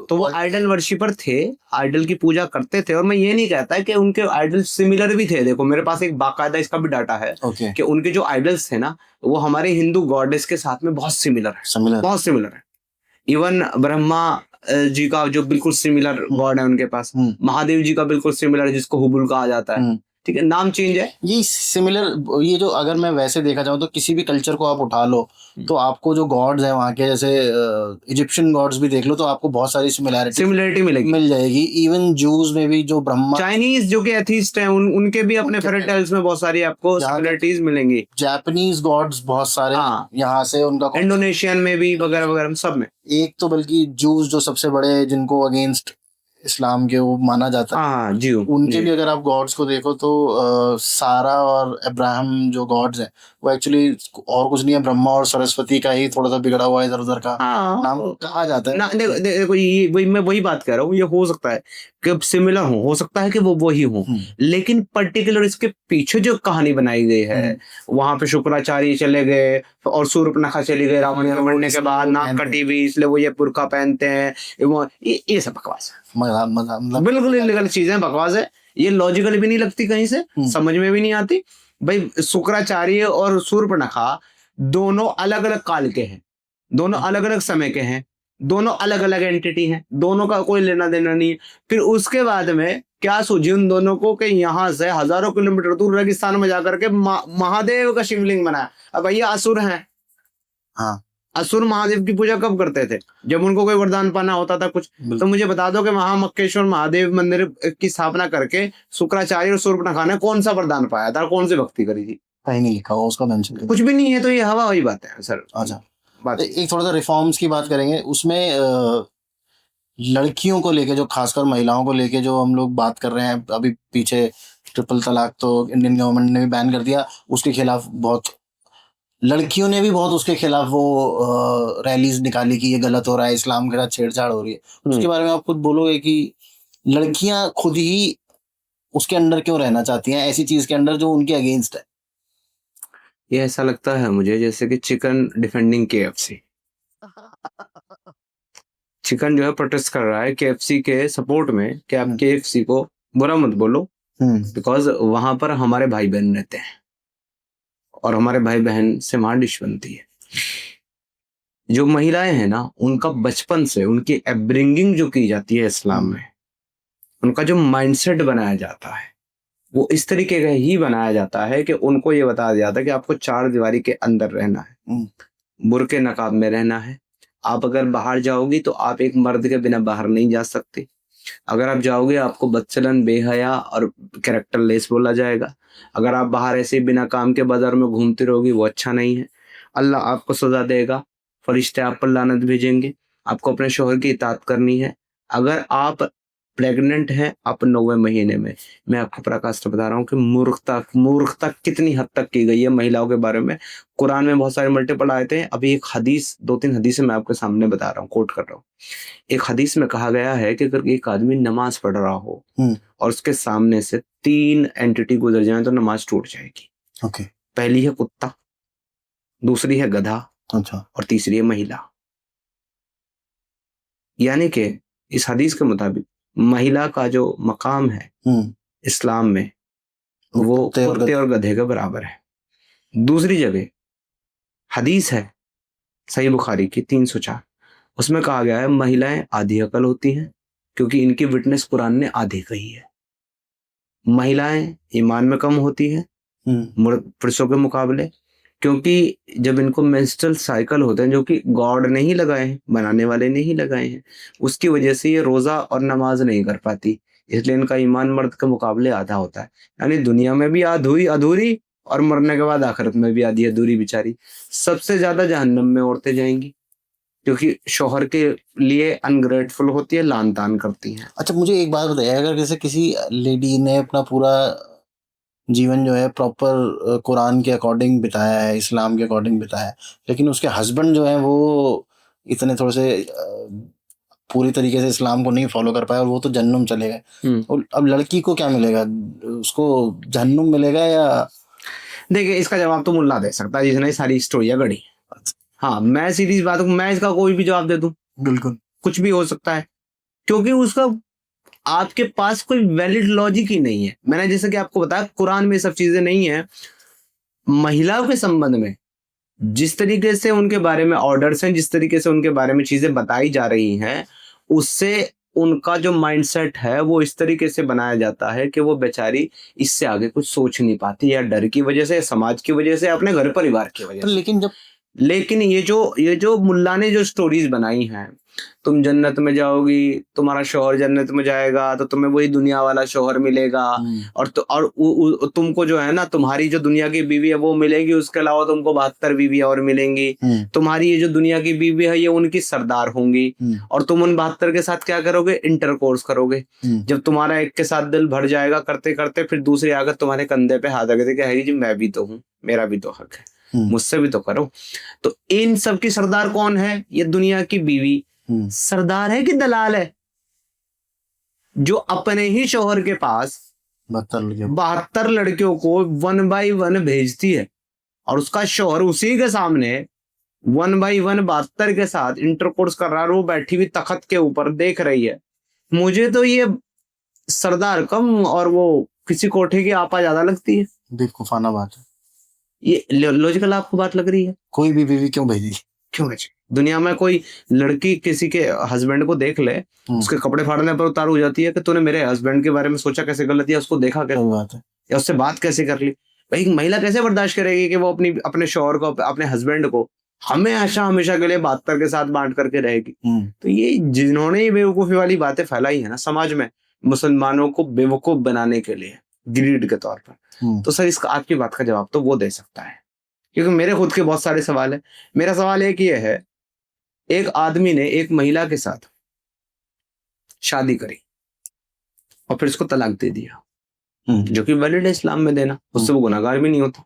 तो वो आइडल वर्शिपर थे, आइडल की पूजा करते थे। और मैं ये नहीं कहता कि उनके आइडल सिमिलर भी थे। देखो मेरे पास एक बाकायदा इसका भी डाटा है कि उनके जो आइडल्स थे ना वो हमारे हिंदू गॉडेस के साथ में बहुत सिमिलर है, बहुत सिमिलर है। इवन ब्रह्मा जी का जो बिल्कुल सिमिलर गॉड है उनके पास, महादेव जी का बिल्कुल सिमिलर है जिसको हुबुल कहा जाता है, ठीक है, नाम चेंज है। ये सिमिलर, ये जो अगर मैं वैसे देखा जाऊँ तो किसी भी कल्चर को आप उठा लो तो आपको जो गॉड्स हैं वहाँ के, जैसे इजिप्शियन गॉड्स भी देख लो तो आपको बहुत सारी सिमिलैरिटी मिल जाएगी। इवन जूस में भी जो ब्रह्मा, चाइनीज जो कि एथीस्ट हैं उनके भी अपने फेरी टेल्स में बहुत सारी आपको सिमिलरिटीज मिलेंगी। जापानीज गॉड्स बहुत सारे यहाँ से, उनका इंडोनेशियन में भी वगैरह वगैरह सब में। एक तो बल्कि जूस जो सबसे बड़े जिनको अगेंस्ट इस्लाम के वो माना जाता है, जी, उनके भी अगर आप गॉड्स को देखो तो सारा और अब्राहम जो गॉड्स हैं वो एक्चुअली और कुछ नहीं है, ब्रह्मा और सरस्वती का ही थोड़ा सा बिगड़ा हुआ इधर उधर का नाम कहा जाता है ना। देखो ये मैं वही बात कर रहा हूँ, ये हो सकता है कि सिमिलर हो सकता है कि वो वही हो, लेकिन पर्टिकुलर इसके पीछे जो कहानी बनाई गई है, वहां पे शुक्राचार्य चले गए और सूर्पनखा चली गई, रावण के मरने के बाद नाक कटी हुई इसलिए वो ये बुर्का पहनते हैं, ये सब बकवास है, बिल्कुल इलीगल चीजें, बकवास है। ये लॉजिकल भी नहीं लगती, कहीं से समझ में भी नहीं आती। भाई शुक्राचार्य और सूर्पनखा दोनों अलग अलग काल के हैं, दोनों अलग अलग समय के हैं, दोनों अलग अलग एंटिटी हैं, दोनों का कोई लेना देना नहीं है। फिर उसके बाद में क्या सूझी उन दोनों को कि यहाँ से हजारों किलोमीटर दूर रेगिस्तान में जाकर के महादेव का शिवलिंग बनाया। अब भैया असुर हैं, असुर महादेव की पूजा कब करते थे? जब उनको कोई वरदान पाना होता था कुछ। तो मुझे बता दो कि महामक्केश्वर महादेव मंदिर की स्थापना करके शुक्राचार्य और सूर्पनखा ने कौन सा वरदान पाया था, कौन सी भक्ति करी थी? कहीं नहीं लिखा हुआ, उसका मेंशन कुछ भी नहीं है। तो ये हवा वही बात है सर। अच्छा, एक थोड़ा सा रिफॉर्म्स की बात करेंगे, उसमें लड़कियों को लेके, जो खासकर महिलाओं को लेके जो हम लोग बात कर रहे हैं, अभी पीछे ट्रिपल तलाक तो इंडियन गवर्नमेंट ने भी बैन कर दिया, उसके खिलाफ बहुत लड़कियों ने भी बहुत उसके खिलाफ वो रैलीज निकाली कि ये गलत हो रहा है, इस्लाम के साथ छेड़छाड़ हो रही है। उसके बारे में आप कुछ बोलोगे कि लड़कियां खुद ही उसके अंडर क्यों रहना चाहती हैं, ऐसी चीज के अंडर जो उनके अगेंस्ट है? ये ऐसा लगता है मुझे जैसे कि चिकन डिफेंडिंग केएफसी। चिकन जो है प्रोटेस्ट कर रहा है केएफसी के सपोर्ट में कि आप केएफसी को बुरा मत बोलो, बिकॉज वहां पर हमारे भाई बहन रहते हैं और हमारे भाई बहन से वहां डिश बनती है। जो महिलाएं हैं ना, उनका बचपन से उनकी अपब्रिंगिंग जो की जाती है इस्लाम में, उनका जो माइंडसेट बनाया जाता है वो इस तरीके का ही बनाया जाता है कि उनको ये बताया जाता है कि आपको चार दीवारी के अंदर रहना है, बुर्के नकाब में रहना है। आप अगर बाहर जाओगी तो आप एक मर्द के बिना बाहर नहीं जा सकते। अगर आप जाओगे आपको बदचलन, बेहया और कैरेक्टरलेस बोला जाएगा। अगर आप बाहर ऐसे बिना काम के बाजार में घूमती रहोगी, वो अच्छा नहीं है। अल्लाह आपको सजा देगा, फरिश्ते आप पर लानत भेजेंगे। आपको अपने शौहर की इताअत करनी है। अगर आप प्रेग्नेंट हैं आप 9वें महीने में, मैं आपको प्रकाश बता रहा हूँ कि मूर्खता कितनी हद तक की गई है महिलाओं के बारे में। कुरान में बहुत सारे मल्टीपल आयते हैं। अभी एक हदीस, 2-3 हदीसें मैं आपके सामने बता रहा हूँ, कोट कर रहा हूँ। एक हदीस में कहा गया है कि अगर एक आदमी नमाज पढ़ रहा हो और उसके सामने से 3 एंटिटी गुजर जाए तो नमाज टूट जाएगी। ओके। पहली है कुत्ता, दूसरी है गधा, अच्छा। और तीसरी है महिला। यानी कि इस हदीस के मुताबिक महिला का जो मकाम है इस्लाम में वो कुत्ते और गधे के बराबर है। दूसरी जगह हदीस है सही बुखारी की 304, उसमें कहा गया है महिलाएं आधी अकल होती हैं क्योंकि इनकी विटनेस कुरान ने आधी कही है। महिलाएं ईमान में कम होती हैं पुरुषों के मुकाबले, क्योंकि जब इनको मेंस्ट्रुअल साइकिल होते हैं, जो कि गॉड ने ही लगाए हैं, बनाने वाले ने ही लगाए हैं, उसकी वजह से ये रोजा और नमाज नहीं कर पाती, इसलिए इनका ईमान मर्द के मुकाबले आधा होता है। यानी दुनिया में भी आधी अधूरी और मरने के बाद आखिरत में भी आधी अधूरी बेचारी। सबसे ज्यादा जहन्नम में औरतें जाएंगी क्योंकि शौहर के लिए अनग्रेटफुल होती है, लान तान करती हैं। अच्छा, मुझे एक बात बताइए, अगर जैसे किसी लेडी ने अपना पूरा जीवन जो है प्रॉपर कुरान के अकॉर्डिंग बिताया है, इस्लाम के अकॉर्डिंग बिताया है, लेकिन उसके हस्बैंड जो है वो इतने थोड़े से पूरी तरीके से इस्लाम को नहीं फॉलो कर पाए और वो तो जहन्नुम चले गए, और अब लड़की को क्या मिलेगा? उसको जहन्नुम मिलेगा या? देखिए, इसका जवाब तो मुल्ला दे सकता है जिसने सारी स्टोरियां गढ़ी। हाँ, मैं सीधी बात, मैं इसका कोई भी जवाब दे दूं, बिल्कुल कुछ भी हो सकता है, क्योंकि उसका आपके पास कोई वैलिड लॉजिक ही नहीं है। मैंने जैसे कि आपको बताया कुरान में सब चीजें नहीं है। महिलाओं के संबंध में जिस तरीके से उनके बारे में ऑर्डर्स हैं, जिस तरीके से उनके बारे में चीजें बताई जा रही हैं, उससे उनका जो माइंडसेट है वो इस तरीके से बनाया जाता है कि वो बेचारी इससे आगे कुछ सोच नहीं पाती, या डर की वजह से, समाज की वजह से, अपने घर परिवार की वजह से। लेकिन ये जो मुल्ला ने जो स्टोरीज बनाई हैं, तुम जन्नत में जाओगी, तुम्हारा शौहर जन्नत में जाएगा तो तुम्हें वही दुनिया वाला शौहर मिलेगा, और तुमको जो है ना, तुम्हारी जो दुनिया की बीवी है वो मिलेगी, उसके अलावा तुमको 72 बीवियां और मिलेंगी। तुम्हारी ये जो दुनिया की बीवी है ये उनकी सरदार होंगी, और तुम उन 72 के साथ क्या करोगे? इंटरकोर्स करोगे। जब तुम्हारा एक के साथ दिल भर जाएगा करते करते, फिर दूसरी आकर तुम्हारे कंधे पे हाथ रख देगी, जी मैं भी तो हूँ, मेरा भी तो हक है, मुझसे भी तो करो। तो इन सब की सरदार कौन है? ये दुनिया की बीवी सरदार है कि दलाल है, जो अपने ही शौहर के पास 72 लड़कियों को 1 by 1 भेजती है, और उसका शौहर उसी के सामने 1 by 1 72 के साथ इंटरकोर्स कर रहा है, वो बैठी हुई तख्त के ऊपर देख रही है। मुझे तो ये सरदार कम और वो किसी कोठे की आपा ज्यादा लगती है। बेवकूफाना बात है ये, लॉजिकल आपको बात लग रही है? कोई भी बीवी क्यों भेजी? क्यों भेजी? दुनिया में कोई लड़की किसी के हस्बैंड को देख ले, उसके कपड़े फाड़ने पर उतारू हो जाती है कि तूने मेरे हस्बैंड के बारे में सोचा कैसे गलत, या उसको देखा कैसे, बात है, या उससे बात कैसे कर ली? भाई महिला कैसे बर्दाश्त करेगी कि वो अपने शौहर को, अपने हस्बैंड को हमेशा के लिए 72 के साथ बांट करके रहेगी? तो ये जिन्होंने ये बेवकूफी वाली बातें फैलाई है ना समाज में, मुसलमानों को बेवकूफ बनाने के लिए, ग्रीड के तौर पर, तो सर इसका आपकी बात का जवाब तो वो दे सकता है, क्योंकि मेरे खुद के बहुत सारे सवाल है। मेरा सवाल एक ये है, एक आदमी ने एक महिला के साथ शादी करी और फिर उसको तलाक दे दिया, जो कि वैलिड है इस्लाम में देना, उससे वो गुनाहगार भी नहीं होता।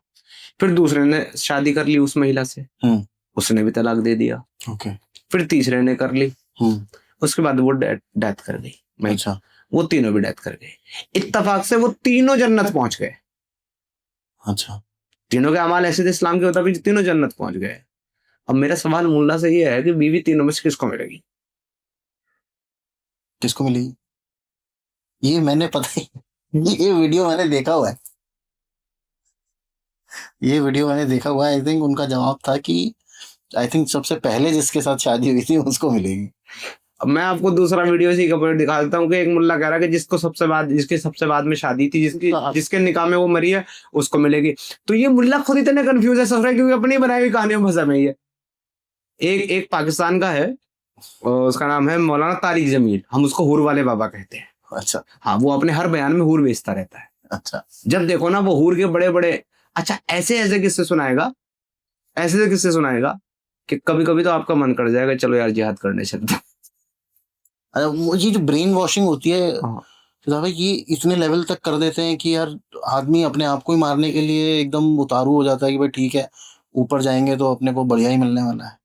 फिर दूसरे ने शादी कर ली उस महिला से, हम्म, उसने भी तलाक दे दिया। ओके, फिर तीसरे ने कर ली, उसके बाद वो डेथ कर गई महिला। अच्छा, वो तीनों भी डेथ कर गए। इत्तेफाक से वो तीनों जन्नत पहुंच गए। अच्छा, तीनों के अमाल ऐसे थे इस्लाम के मुताबिक, तीनों जन्नत पहुंच गए। अब मेरा सवाल मुल्ला से ये है कि बीवी तीनों में से किसको मिलेगी? किसको मिलेगी? ये मैंने पता ही ये वीडियो मैंने देखा हुआ है, ये वीडियो मैंने देखा हुआ है। आई थिंक उनका जवाब था कि आई थिंक सबसे पहले जिसके साथ शादी हुई थी उसको मिलेगी। अब मैं आपको दूसरा वीडियो इसी का पॉइंट दिखा देता हूँ कि एक मुल्ला कह रहा है कि जिसके सबसे बाद में शादी थी, जिसके निकाह में वो मरी है, उसको मिलेगी। तो ये मुल्ला खुद इतने कंफ्यूज है, सोच रहा है क्योंकि अपनी बनाई हुई कहानियों में फंसा में ये। एक पाकिस्तान का है, और उसका नाम है मौलाना तारिक जमील, हम उसको हूर वाले बाबा कहते हैं। अच्छा, हाँ, वो अपने हर बयान में हूर बेचता रहता है। अच्छा, जब देखो ना वो हूर के बड़े बड़े, अच्छा ऐसे ऐसे किस्से सुनाएगा, ऐसे ऐसे किस्से सुनाएगा कि कभी कभी तो आपका मन कर जाएगा चलो यार जिहाद करने चलते हैं। अरे वो ये जो ब्रेन वॉशिंग होती है, हाँ। तो भाई ये इतने लेवल तक कर देते हैं कि यार आदमी अपने आप को ही मारने के लिए एकदम उतारू हो जाता है कि भाई ठीक है, ऊपर जाएंगे तो अपने को बढ़िया ही मिलने वाला है।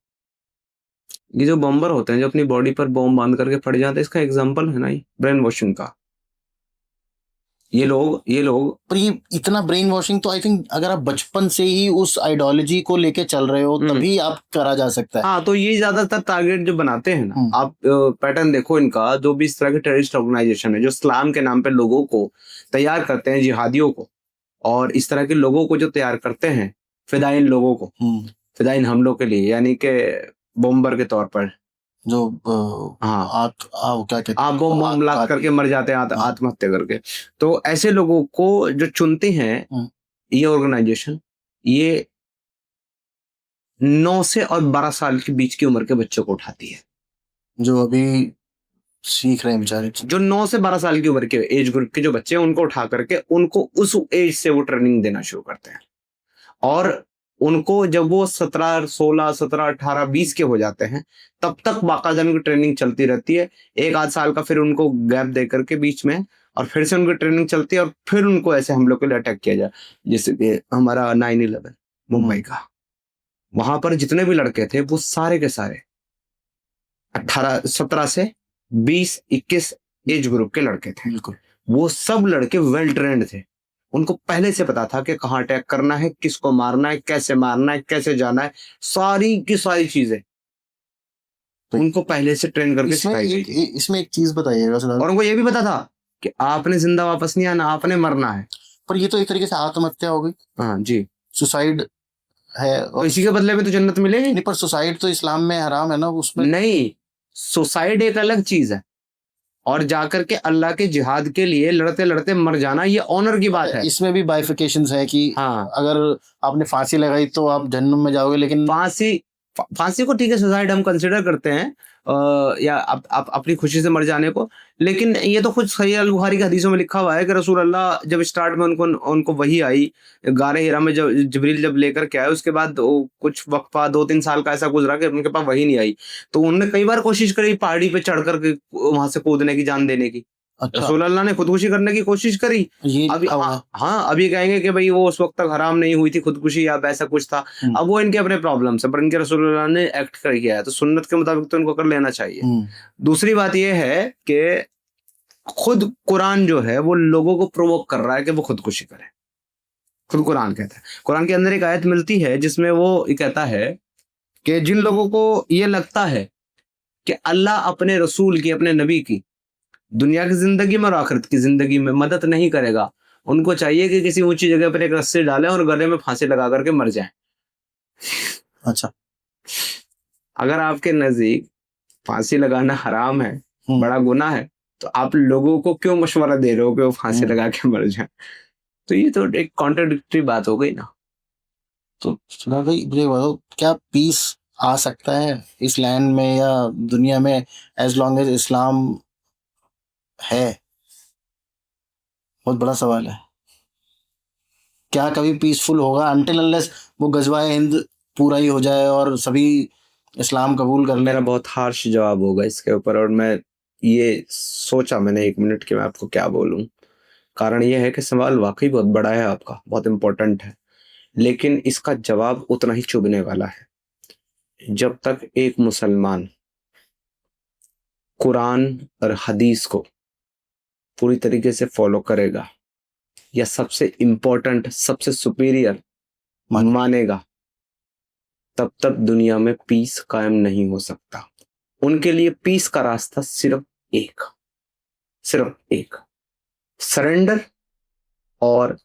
ये जो बम्बर होते हैं जो अपनी बॉडी पर बॉम्ब बांध करके फट जाते हैं, इसका एग्जाम्पल है ना ये ब्रेन वॉशिंग का। ये लोग पर ये इतना ब्रेन वॉशिंग तो आई थिंक अगर आप बचपन से ही उस आइडियोलॉजी को लेके चल रहे हो तभी आप करा जा सकता है। हाँ, तो ये ज्यादातर टारगेट जो बनाते हैं ना, हम्म। आप पैटर्न देखो इनका, जो भी इस तरह के टेररिस्ट ऑर्गेनाइजेशन है जो इस्लाम के नाम पे लोगों को तैयार करते हैं, जिहादियों को, और इस तरह के लोगों को जो तैयार करते हैं, फिदाइन लोगों को, फिदाइन हमलों के लिए, यानी कि बॉम्बर के तौर पर जो हाँ क्या कहते आप बम लाद करके मर जाते हैं आत्महत्या करके। तो ऐसे लोगों को जो चुनती हैं ये ऑर्गेनाइजेशन, ये 9 से और 12 साल के बीच की उम्र के बच्चों को उठाती है, जो अभी सीख रहे हैं बेचारे। जो 9 से 12 साल की उम्र के एज ग्रुप के जो बच्चे हैं उनको उठा करके उनको उस एज से वो ट्रेनिंग देना शुरू करते हैं। और उनको जब वो 17, 16, 17, 18, 20 के हो जाते हैं तब तक बाकायदा उनकी ट्रेनिंग चलती रहती है। 1 आध साल का फिर उनको गैप दे करके बीच में, और फिर से उनकी ट्रेनिंग चलती है, और फिर उनको ऐसे हमलों के लिए अटैक किया जाए। जैसे कि हमारा 9/11 मुंबई का, वहां पर जितने भी लड़के थे वो सारे के सारे 17 से 20, 21 एज ग्रुप के लड़के थे। बिल्कुल, वो सब लड़के वेल ट्रेंड थे, उनको पहले से पता था कि कहाँ अटैक करना है, किसको मारना है, कैसे मारना है, कैसे जाना है, सारी की सारी चीजें उनको पहले से ट्रेन करके सिखाई गई थी। इसमें एक चीज बताइएगा सर। और उनको ये भी पता था कि आपने जिंदा वापस नहीं आना, आपने मरना है। पर ये तो एक तरीके से आत्महत्या हो गई। हाँ जी, सुसाइड है, और इसी के बदले में तो जन्नत मिलेगी। नहीं, पर सुसाइड तो इस्लाम में हराम है ना, उसमें नहीं, सुसाइड एक अलग चीज है, और जाकर के अल्लाह के जिहाद के लिए लड़ते लड़ते मर जाना ये ऑनर की बात है। इसमें भी बाइफिकेशंस है कि हाँ, अगर आपने फांसी लगाई तो आप जहन्नुम में जाओगे, लेकिन फांसी को ठीक है सुसाइड हम कंसिडर करते हैं, या आप अपनी खुशी से मर जाने को, लेकिन ये तो खुद सही अल बुखारी के हदीसों में लिखा हुआ है कि रसूल अल्लाह जब स्टार्ट में उनको वही आई, गारे हिरा में जब जिब्रील जब लेकर के आए, उसके बाद कुछ वक्फा 2-3 साल का ऐसा गुजरा कि उनके पास वही नहीं आई, तो उन्होंने कई बार कोशिश करी पहाड़ी पे चढ़ करके वहां से कूदने की, जान देने की। अच्छा, रसूल अल्लाह ने खुदकुशी करने की कोशिश करी। ये अभी लिखा हुआ है। हाँ, अभी कहेंगे कि भाई वो उस वक्त तक हराम नहीं हुई थी खुदकुशी या ऐसा कुछ था, अब वो इनके अपने प्रॉब्लम है, पर इनके रसूल अल्लाह ने एक्ट कर किया है, तो सुन्नत के मुताबिक तो इनको कर लेना चाहिए। दूसरी बात ये है कि खुद कुरान जो है वो लोगों को प्रोवोक कर रहा है कि वो खुदकुशी करें। खुद कुरान कहता है, कुरान के अंदर एक आयत मिलती है जिसमें वो ये कहता है कि जिन लोगों को ये लगता है कि अल्लाह अपने रसूल की, अपने नबी की दुनिया की जिंदगी में और आखिरत की जिंदगी में मदद नहीं करेगा, उनको चाहिए कि किसी ऊंची जगह पर एक रस्सी डालें और गले में फांसी लगा करके मर जाएं। अच्छा, अगर आपके नजदीक फांसी लगाना हराम है, बड़ा गुनाह है, तो आप लोगों को क्यों मशवरा दे रहे हो कि वो फांसी लगा के मर जाए? तो ये तो एक कॉन्ट्राडिक्टरी बात हो गई ना। तो सुना भाई, मुझे बताओ क्या पीस आ सकता है इस लैंड में या दुनिया में एज लॉन्ग एज इस्लाम है? बहुत बड़ा सवाल है। क्या कभी पीसफुल होगा अनटिल अनलेस वो गजवाए हिंद पूरा ही हो जाए और सभी इस्लाम कबूल कर ले? मेरा बहुत हार्श जवाब होगा इसके ऊपर, और मैं ये सोचा मैंने 1 मिनट के मैं आपको क्या बोलूं। कारण ये है कि सवाल वाकई बहुत बड़ा है आपका, बहुत इम्पोर्टेंट है, लेकिन इसका जवाब उतना ही चुभने वाला है। जब तक एक मुसलमान कुरान और हदीस को पूरी तरीके से फॉलो करेगा या सबसे इंपॉर्टेंट, सबसे सुपीरियर मानेगा, तब तक दुनिया में पीस कायम नहीं हो सकता। उनके लिए पीस का रास्ता सिर्फ एक, सरेंडर और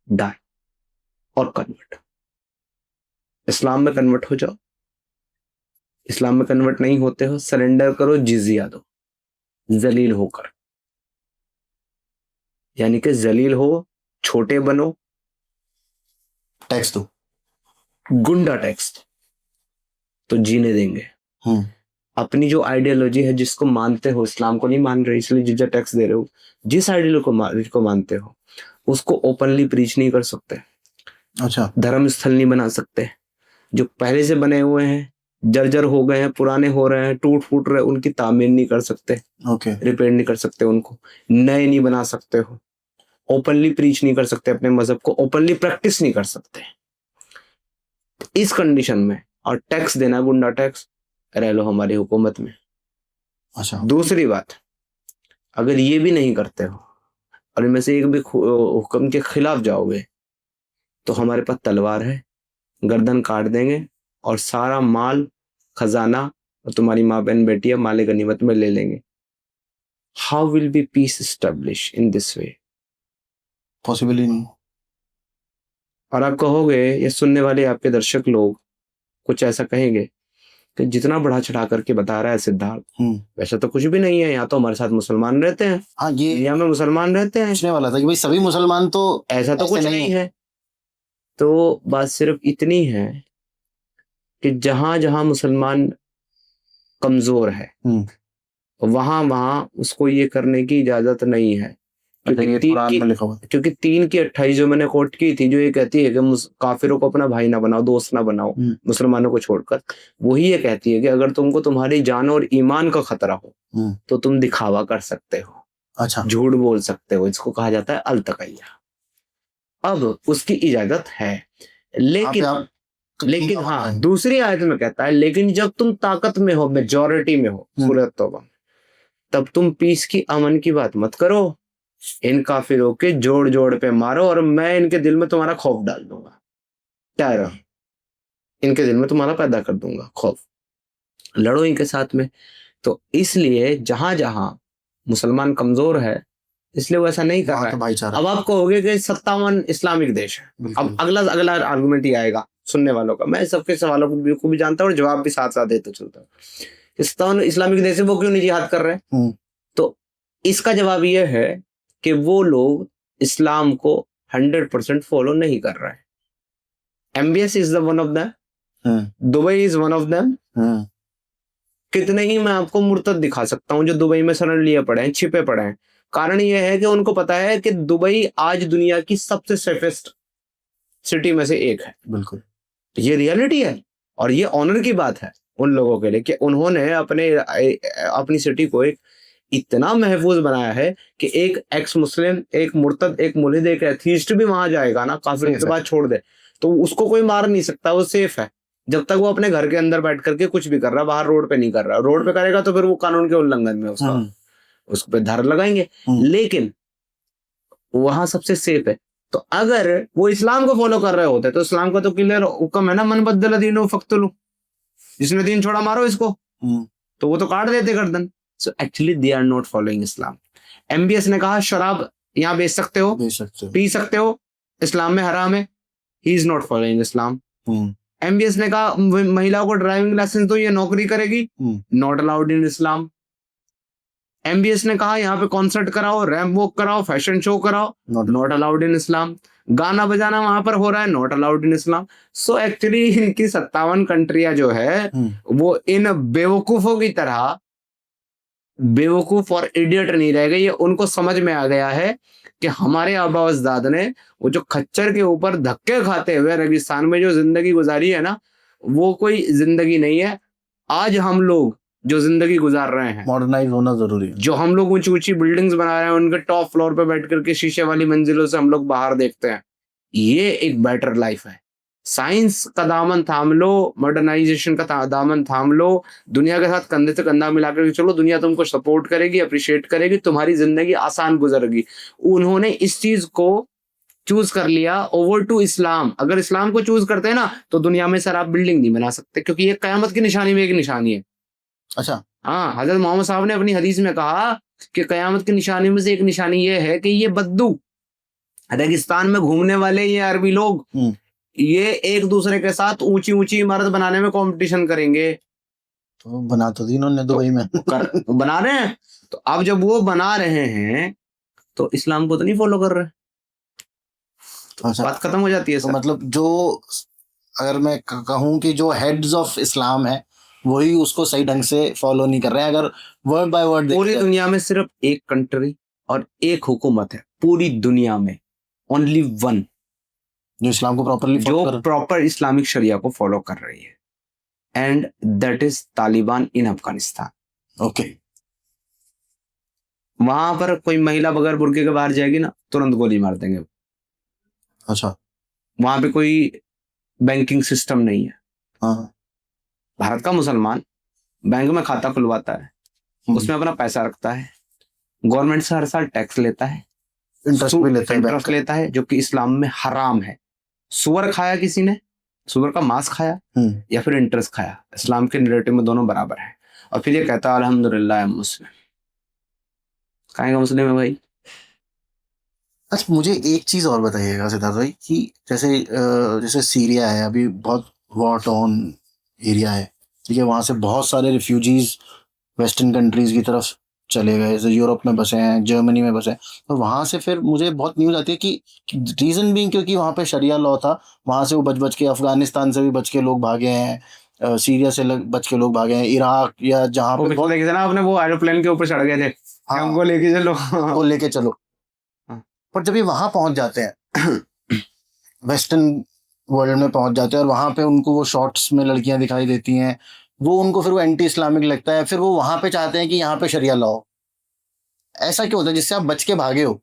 डाई और कन्वर्ट। इस्लाम में कन्वर्ट हो जाओ, इस्लाम में कन्वर्ट नहीं होते हो, सरेंडर करो, जिजिया दो, जलील होकर, यानी कि जलील हो, छोटे बनो, टैक्स दो, गुंडा टैक्स तो जीने देंगे। अपनी जो आइडियोलॉजी है, जिसको मानते हो, इस्लाम को नहीं मान रहे इसलिए जिज्जा टैक्स दे रहे हो, जिस आइडियोलॉजी को मानते हो उसको ओपनली प्रीच नहीं कर सकते। अच्छा, धर्म स्थल नहीं बना सकते। जो पहले से बने हुए हैं, जर्जर हो गए हैं, पुराने हो रहे हैं, टूट फूट रहे, उनकी तामीर नहीं कर सकते, रिपेयर नहीं कर सकते, उनको नए नहीं बना सकते हो, ओपनली प्रीच नहीं कर सकते, अपने मजहब को ओपनली प्रैक्टिस नहीं कर सकते। इस कंडीशन में और टैक्स देना, गुंडा टैक्स, रह लो हमारी हुकूमत में। अच्छा, दूसरी बात, अगर ये भी नहीं करते हो और इनमें से एक भी हुक्म के खिलाफ जाओगे तो हमारे पास तलवार है, गर्दन काट देंगे और सारा माल खजाना और तुम्हारी माँ बहन बेटियां माले गनीमत में ले लेंगे। How will be peace establish in this way? Possible ही नहीं। और आप कहोगे, ये सुनने वाले आपके दर्शक लोग कुछ ऐसा कहेंगे कि जितना बढ़ा चढ़ा करके बता रहा है सिद्धार्थ, वैसा तो कुछ भी नहीं है, यहाँ तो हमारे साथ मुसलमान रहते हैं। हाँ, ये इंडिया में मुसलमान रहते हैं। पूछने वाला था कि भाई सभी मुसलमान तो ऐसा तो कुछ नहीं है। तो बात सिर्फ इतनी है कि जहां जहां मुसलमान कमजोर है वहां वहां उसको ये करने की इजाजत नहीं है। क्योंकि 3 की 28 जो मैंने कोट की थी, जो ये कहती है कि काफिरों को अपना भाई ना बनाओ, दोस्त ना बनाओ, मुसलमानों को छोड़कर, वही ये कहती है कि अगर तुमको तुम्हारी जान और ईमान का खतरा हो तो तुम दिखावा कर सकते हो, अच्छा, झूठ बोल सकते हो। इसको कहा जाता है अल-तकैया। अब उसकी इजाजत है, लेकिन हाँ, दूसरी आयत में कहता है, लेकिन जब तुम ताकत में हो, मेजॉरिटी में हो, सूरह तौबा, तब तुम पीस की, अमन की बात मत करो। इन काफिरों के जोड़ जोड़ पे मारो और मैं इनके दिल में तुम्हारा खौफ डाल दूंगा, टेरर इनके दिल में तुम्हारा पैदा कर दूंगा, खौफ, लड़ो इनके साथ में। तो इसलिए जहां जहां मुसलमान कमजोर है, इसलिए वो ऐसा नहीं कर रहा है। अब आप कहोगे कि 57 इस्लामिक देश है। अब अगला आर्गुमेंट ही आएगा सुनने वालों का। मैं सबके सवालों को भी जानता हूँ और जवाब भी साथ साथ देते चलता हूँ। 57 इस्लामिक देश है, वो क्यों नहीं जिहाद कर रहे हैं? तो इसका जवाब यह है कि वो लोग इस्लाम को 100% फॉलो नहीं कर रहे हैं। MBS is the one of them, Dubai is one of them. कितने ही मैं आपको मुर्तद दिखा सकता हूं जो दुबई में शरण लिए पड़े हैं, छिपे पड़े हैं। कारण यह है कि उनको पता है कि दुबई आज दुनिया की सबसे सेफेस्ट सिटी में से एक है। बिल्कुल, ये रियलिटी है और ये ऑनर की बात है उन लोगों के लिए कि उन्होंने अपनी सिटी को एक इतना महफूज बनाया है कि एक एक्स मुस्लिम, एक मुर्तद, एक मुल्हिद, एक एथीस्ट भी वहां जाएगा ना, काफिर के बाद छोड़ दे, तो उसको कोई मार नहीं सकता, वो सेफ है जब तक वो अपने घर के अंदर बैठ करके कुछ भी कर रहा है, बाहर रोड पे नहीं कर रहा। रोड पे करेगा तो फिर वो कानून के उल्लंघन में उस पर धारा लगाएंगे, लेकिन वहां सबसे सेफ है। तो अगर वो इस्लाम को फॉलो कर रहे होते तो इस्लाम का तो क्लियर हुक्म है ना, मन बदल दीनो फक्तुलू, जिसने दीन छोड़ा मारो इसको, तो वो तो काट देते गर्दन। So actually they are not following Islam. MBS ने कहा शराब यहाँ बेच सकते हो, पी सकते हो, इस्लाम में हराम है, he is not following Islam. MBS ने कहा महिलाओं को ड्राइविंग लाइसेंस दो, ये नौकरी करेगी, not allowed in Islam. MBS ने कहा यहाँ पे कॉन्सर्ट कराओ, रैंप वॉक कराओ, फैशन शो कराओ, नॉट अलाउड इन इस्लाम। गाना बजाना वहां पर हो रहा है, not allowed in Islam. So actually इनकी 57 कंट्रियां जो है वो इन बेवकूफों की तरह बेवकूफ और इडियट नहीं रह गई। उनको समझ में आ गया है कि हमारे आबा अजदाद ने वो जो खच्चर के ऊपर धक्के खाते हुए रेगिस्तान में जो जिंदगी गुजारी है ना, वो कोई जिंदगी नहीं है। आज हम लोग जो जिंदगी गुजार रहे हैं, मॉडर्नाइज होना जरूरी है। जो हम लोग ऊंची ऊंची बिल्डिंग्स बना रहे हैं, उनके टॉप फ्लोर पे बैठ करके शीशे वाली मंजिलों से हम लोग बाहर देखते हैं, ये एक बेटर लाइफ है। साइंस का दामन थाम लो, मॉडर्नाइजेशन का दामन थाम लो, दुनिया के साथ कंधे से कंधा मिलाकर चलो, दुनिया तुमको सपोर्ट करेगी, अप्रिशिएट करेगी, तुम्हारी जिंदगी आसान गुजरेगी। उन्होंने इस चीज को चूज कर लिया ओवर टू इस्लाम। अगर इस्लाम को चूज करते हैं ना तो दुनिया में सर आप बिल्डिंग नहीं बना सकते, क्योंकि ये कयामत की निशानी में एक निशानी है। अच्छा, हाँ, हजरत मोहम्मद साहब ने अपनी हदीस में कहा कि कयामत की निशानी में से एक निशानी ये है कि ये बद्दू रेगिस्तान में घूमने वाले ये अरबी लोग ये एक दूसरे के साथ ऊंची ऊंची इमारत बनाने में कंपटीशन करेंगे। तो बना तो दी इन्होंने दुबई में। बना रहे हैं। तो अब जब वो बना रहे हैं तो इस्लाम को तो नहीं फॉलो कर रहे, तो अच्छा, बात खत्म हो जाती है तो सर। मतलब जो, अगर मैं कहूँ कि जो हेड्स ऑफ इस्लाम है वही उसको सही ढंग से फॉलो नहीं कर रहे हैं। अगर वर्ड बाय वर्ड पूरी दुनिया में सिर्फ एक कंट्री और एक हुकूमत है पूरी दुनिया में, ओनली वन, जो इस्लाम को प्रॉपरली जो प्रॉपर इस्लामिक शरिया को फॉलो कर रही है, and that is Taliban in Afghanistan. Okay. वहां पर कोई महिला बगैर बुर्के के बाहर जाएगी ना, तुरंत गोली मार देंगे। अच्छा, वहां पे कोई बैंकिंग सिस्टम नहीं है। हाँ, भारत का मुसलमान बैंक में खाता खुलवाता है, उसमें अपना पैसा रखता है, गवर्नमेंट से हर साल टैक्स लेता है, इंटरेस्ट भी लेते हैं, इंटरेस्ट लेता है, जो कि इस्लाम में हराम है। सुअर खाया किसी ने, सुअर का मांस खाया या फिर इंटरेस्ट खाया, इस्लाम के नैरेटिव में दोनों बराबर है। और फिर ये कहता है अल्हम्दुलिल्लाह मुस्लिम। कहेंगे मुस्लिम है भाई। अच्छा, मुझे एक चीज और बताइएगा सिद्धार्थ भाई कि जैसे सीरिया है, अभी बहुत वॉर टॉर्न एरिया है, ठीक है, वहां से बहुत सारे रिफ्यूजीज वेस्टर्न कंट्रीज की तरफ चले गए, जैसे यूरोप में बसे हैं, जर्मनी में बसे हैं। तो वहां से फिर मुझे बहुत न्यूज आती है कि रीजन बीइंग क्योंकि वहां पे शरिया लॉ था, वहां से वो बच बच के, अफगानिस्तान से भी बच के लोग भागे हैं, सीरिया से बच के लोग भागे हैं, इराक या जहाँ पे बहुत देखे थे ना आपने, वो एरोप्लेन के ऊपर चढ़ गए थे, हमको लेके चलो, वो लेके चलो। पर जब ये वहां पहुंच जाते हैं वेस्टर्न वर्ल्ड में पहुंच जाते हैं और वहां पे उनको वो शॉर्ट्स में लड़कियां दिखाई देती हैं, वो उनको फिर वो एंटी इस्लामिक लगता है, फिर वो वहां पे चाहते हैं कि यहाँ पे शरिया लॉ। ऐसा क्यों होता है? जिससे आप बच के भागे हो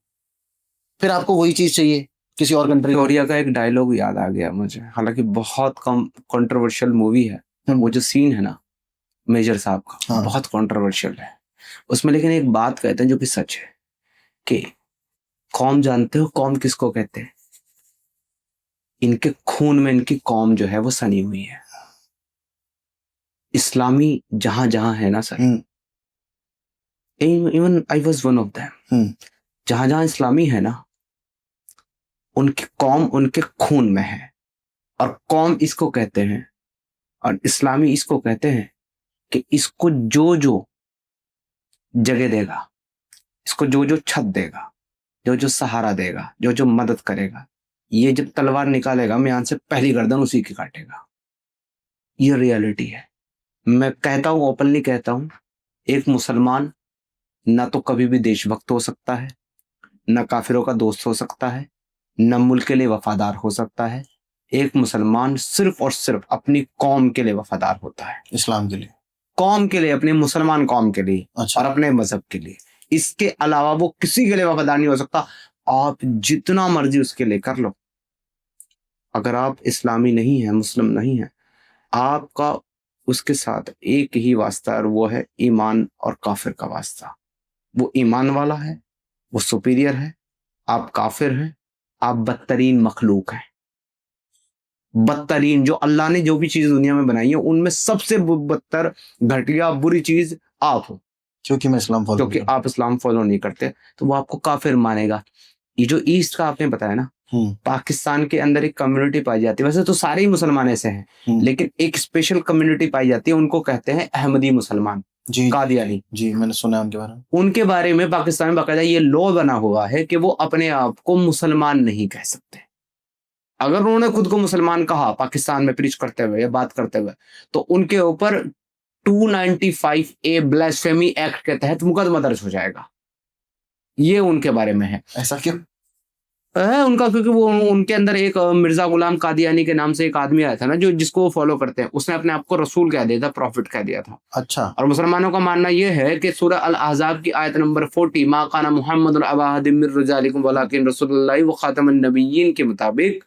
फिर आपको वही चीज चाहिए किसी और कंट्री। विक्टोरिया का एक डायलॉग याद आ गया मुझे, हालांकि बहुत कम कंट्रोवर्शियल मूवी है, वो जो सीन है ना मेजर साहब का, हाँ। बहुत कंट्रोवर्शियल है उसमें, लेकिन एक बात कहते हैं जो कि सच है कि कौम जानते हो कौम किसको कहते हैं? इनके खून में इनकी कौम जो है वो सनी हुई है। इस्लामी जहां जहां है ना sir, even I was one of them, जहां जहां इस्लामी है ना, उनकी कौम उनके खून में है। और कौम इसको कहते हैं और इस्लामी इसको कहते हैं कि इसको जो जो जगह देगा, इसको जो जो छत देगा, जो जो सहारा देगा, जो जो मदद करेगा, ये जब तलवार निकालेगा म्यान से पहली गर्दन उसी की काटेगा। ये रियलिटी है। मैं कहता हूं, ओपनली कहता हूं, एक मुसलमान ना तो कभी भी देशभक्त हो सकता है, ना काफिरों का दोस्त हो सकता है, न मुल्क के लिए वफादार हो सकता है। एक मुसलमान सिर्फ और सिर्फ अपनी कौम के लिए वफादार होता है, इस्लाम के लिए, कौम के लिए, अपनी मुसलमान कौम के लिए। अच्छा। और अपने मजहब के लिए। इसके अलावा वो किसी के लिए वफादार नहीं हो सकता। आप जितना मर्जी उसके लिए कर लो, अगर आप इस्लामी नहीं है, मुस्लिम नहीं है, आपका उसके साथ एक ही वास्ता, और वो है ईमान और काफिर का वास्ता। वो ईमान वाला है, वो सुपीरियर है, आप काफिर हैं, आप बदतरीन मखलूक हैं। बदतरीन, जो अल्लाह ने जो भी चीज दुनिया में बनाई है उनमें सबसे बदतर, घटिया, बुरी चीज आप हो, क्योंकि मैं इस्लाम फॉलो क्योंकि आप इस्लाम फॉलो नहीं करते, तो वो आपको काफिर मानेगा। ये जो ईस्ट का आपने बताया ना, पाकिस्तान के अंदर एक कम्युनिटी पाई जाती है, वैसे तो सारे ही मुसलमान ऐसे हैं, लेकिन एक स्पेशल कम्युनिटी पाई जाती है, उनको कहते हैं अहमदी मुसलमान, जी, कादियानी। जी, मैंने सुना है उनके बारे में। उनके बारे में पाकिस्तान में बाकायदा ये लॉ बना हुआ है कि वो अपने आप को मुसलमान नहीं कह सकते। अगर उन्होंने खुद को मुसलमान कहा पाकिस्तान में प्रीच करते हुए या बात करते हुए, तो उनके ऊपर 295A ब्लास्फेमी एक्ट के तहत मुकदमा दर्ज हो जाएगा। ये उनके बारे में है। ऐसा क्यों? है उनका, क्योंकि वो उनके अंदर एक मिर्जा गुलाम कादियानी के नाम से एक आदमी आया था ना, जो जिसको वो फॉलो करते हैं, उसने अपने आप को रसूल कह दिया था, प्रॉफिट कह दिया था। अच्छा। और मुसलमानों का मानना यह है कि सूरह अल अहज़ाब की आयत नंबर 40 मा काना मुहम्मदुन अबा अहदिम मिर रिजालिकुम वलाकिन रसूलुल्लाह व खातमुन नबिय्यीन के मुताबिक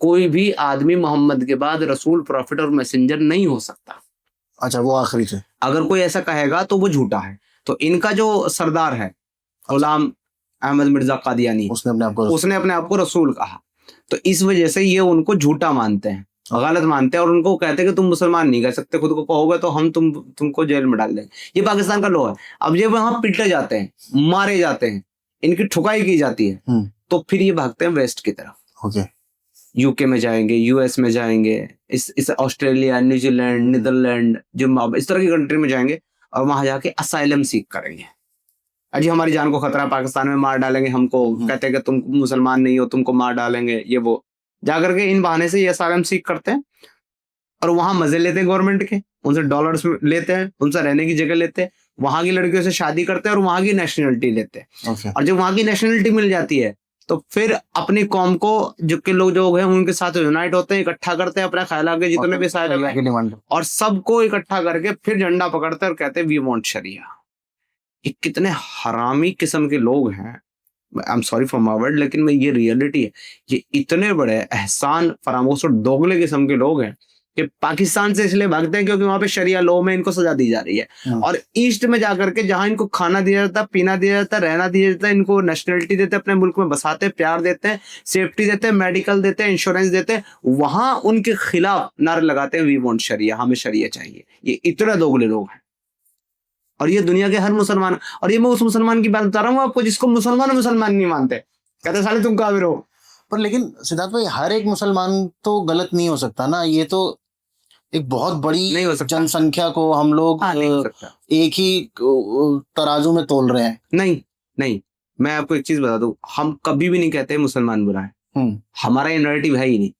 कोई भी आदमी मोहम्मद के बाद रसूल, प्रॉफिट और मैसेंजर नहीं हो सकता। अच्छा, वो आखिरी थे। अगर कोई ऐसा कहेगा तो वो झूठा है। तो इनका जो सरदार है गुलाम अहमद मिर्जा कादियानी, उसने अपने आप को रसूल कहा, तो इस वजह से ये उनको झूठा मानते हैं, गलत मानते हैं, और उनको कहते हैं कि तुम मुसलमान नहीं कह सकते, खुद को कहोगे तो हम तुमको जेल में डाल देंगे। ये पाकिस्तान का लॉ है। अब ये वहां पिटे जाते हैं, मारे जाते हैं, इनकी ठुकाई की जाती है, तो फिर ये भागते हैं वेस्ट की तरफ। ओके। यूके में जाएंगे, यूएस में जाएंगे, इस ऑस्ट्रेलिया, न्यूजीलैंड, नीदरलैंड, जिम्बाब्वे, इस तरह की कंट्री में जाएंगे और वहां जाके असाइलम सीख करेंगे। अजी हमारी जान को खतरा, पाकिस्तान में मार डालेंगे हमको, कहते हैं कि तुम मुसलमान नहीं हो, तुमको मार डालेंगे, ये वो जाकर के इन बहाने से ये असाइलम सीख करते हैं और वहां मजे लेते हैं गवर्नमेंट के, उनसे डॉलर्स लेते हैं, उनसे रहने की जगह लेते हैं, वहां की लड़कियों से शादी करते हैं और वहां की नेशनलिटी लेते हैं। और जब वहां की नेशनलिटी मिल जाती है तो फिर अपनी कौम को जो के लोग हैं उनके साथ यूनाइट होते हैं, इकट्ठा करते हैं अपने ख्याल के जितने भी साइल हैं, और सबको इकट्ठा करके फिर झंडा पकड़ते हैं और कहते हैं वी वांट शरिया। ये कितने हरामी किस्म के लोग हैं, I am sorry for my word, लेकिन ये रियलिटी है। ये इतने बड़े एहसान फरामोश और दोगले किस्म के लोग हैं कि पाकिस्तान से इसलिए भागते हैं क्योंकि वहां पे शरिया लॉ में इनको सजा दी जा रही है, और ईस्ट में जाकर के जहां इनको खाना दिया जाता है, पीना दिया जाता है, रहना दिया जाता है, इनको नेशनलिटी देते हैं, अपने मुल्क में बसाते हैं, प्यार देते हैं, सेफ्टी देते हैं, मेडिकल देते हैं, इंश्योरेंस देते हैं, वहां उनके खिलाफ नारे लगाते हैं वी वांट शरिया, हमें शरिया चाहिए। ये इतने दोगले लोग हैं और ये दुनिया के हर मुसलमान, और ये मैं उस मुसलमान की बात बता रहा हूँ आपको जिसको मुसलमान नहीं मानते, कहते साले तुम काफिर हो। पर लेकिन सिद्धार्थ भाई, हर एक मुसलमान तो गलत नहीं हो सकता ना, ये तो एक बहुत बड़ी जनसंख्या को हम लोग एक ही तराजू में तोल रहे हैं। नहीं, मैं आपको एक चीज बता दूं, हम कभी भी नहीं कहते मुसलमान बुरा है, हमारा ये नैरेटिव है ही नहीं।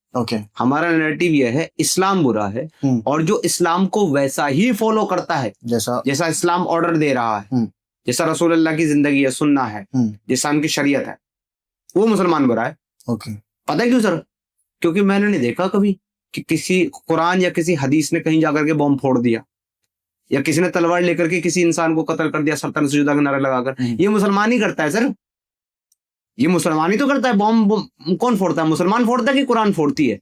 हमारा नैरेटिव यह है इस्लाम बुरा है, और जो इस्लाम को वैसा ही फॉलो करता है जैसा इस्लाम ऑर्डर दे रहा है, जैसा रसूलुल्लाह की जिंदगी है, सुन्ना है, जैसा उनकी शरीयत है, वो मुसलमान बुरा है। पता है क्यों सर? क्योंकि मैंने नहीं देखा कभी कि किसी कुरान या किसी हदीस ने कहीं जाकर के बॉम्ब फोड़ दिया, या किसी ने तलवार लेकर के किसी इंसान को कत्ल कर दिया सरतन से जुदा का नारा लगाकर। ये मुसलमान ही करता है सर, ये मुसलमान ही तो करता है। बॉम्ब कौन फोड़ता है? मुसलमान फोड़ता है कि कुरान फोड़ती है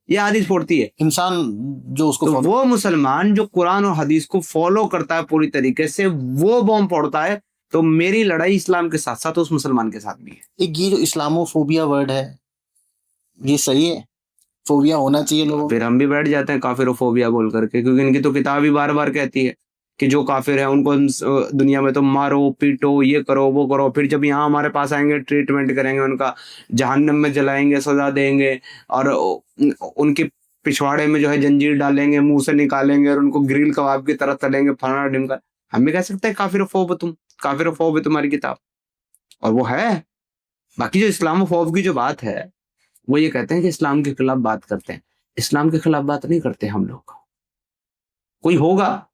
या हदीस फोड़ती है? इंसान जो उसको तो वो मुसलमान जो कुरान और हदीस को फॉलो करता है पूरी तरीके से, वो बॉम्ब फोड़ता है। तो मेरी लड़ाई इस्लाम के साथ साथ उस मुसलमान के साथ भी है। एक ये जो इस्लामोफोबिया वर्ड है, ये सही है? फोबिया होना चाहिए लोगों? फिर हम भी बैठ जाते हैं काफिरोफोबिया बोल करके, क्योंकि इनकी तो किताब ही बार बार कहती है कि जो काफिर है उनको दुनिया में तो मारो, पीटो, ये करो, वो करो, फिर जब यहाँ हमारे पास आएंगे ट्रीटमेंट करेंगे, उनका जहन्नम में जलाएंगे, सजा देंगे, और उनके पिछवाड़े में जो है जंजीर डालेंगे, मुंह से निकालेंगे और उनको ग्रिल कबाब की तरह तलेंगे, फलाना ढिमका। हम भी कह सकते हैं काफिरोफोब तुम, काफिरोफोब है तुम्हारी किताब, और वो है। बाकी जो इस्लामोफोब की जो बात है, वो ये कहते हैं कि इस्लाम के खिलाफ बात करते हैं। इस्लाम के खिलाफ बात नहीं करते हम लोग। कोई होगा,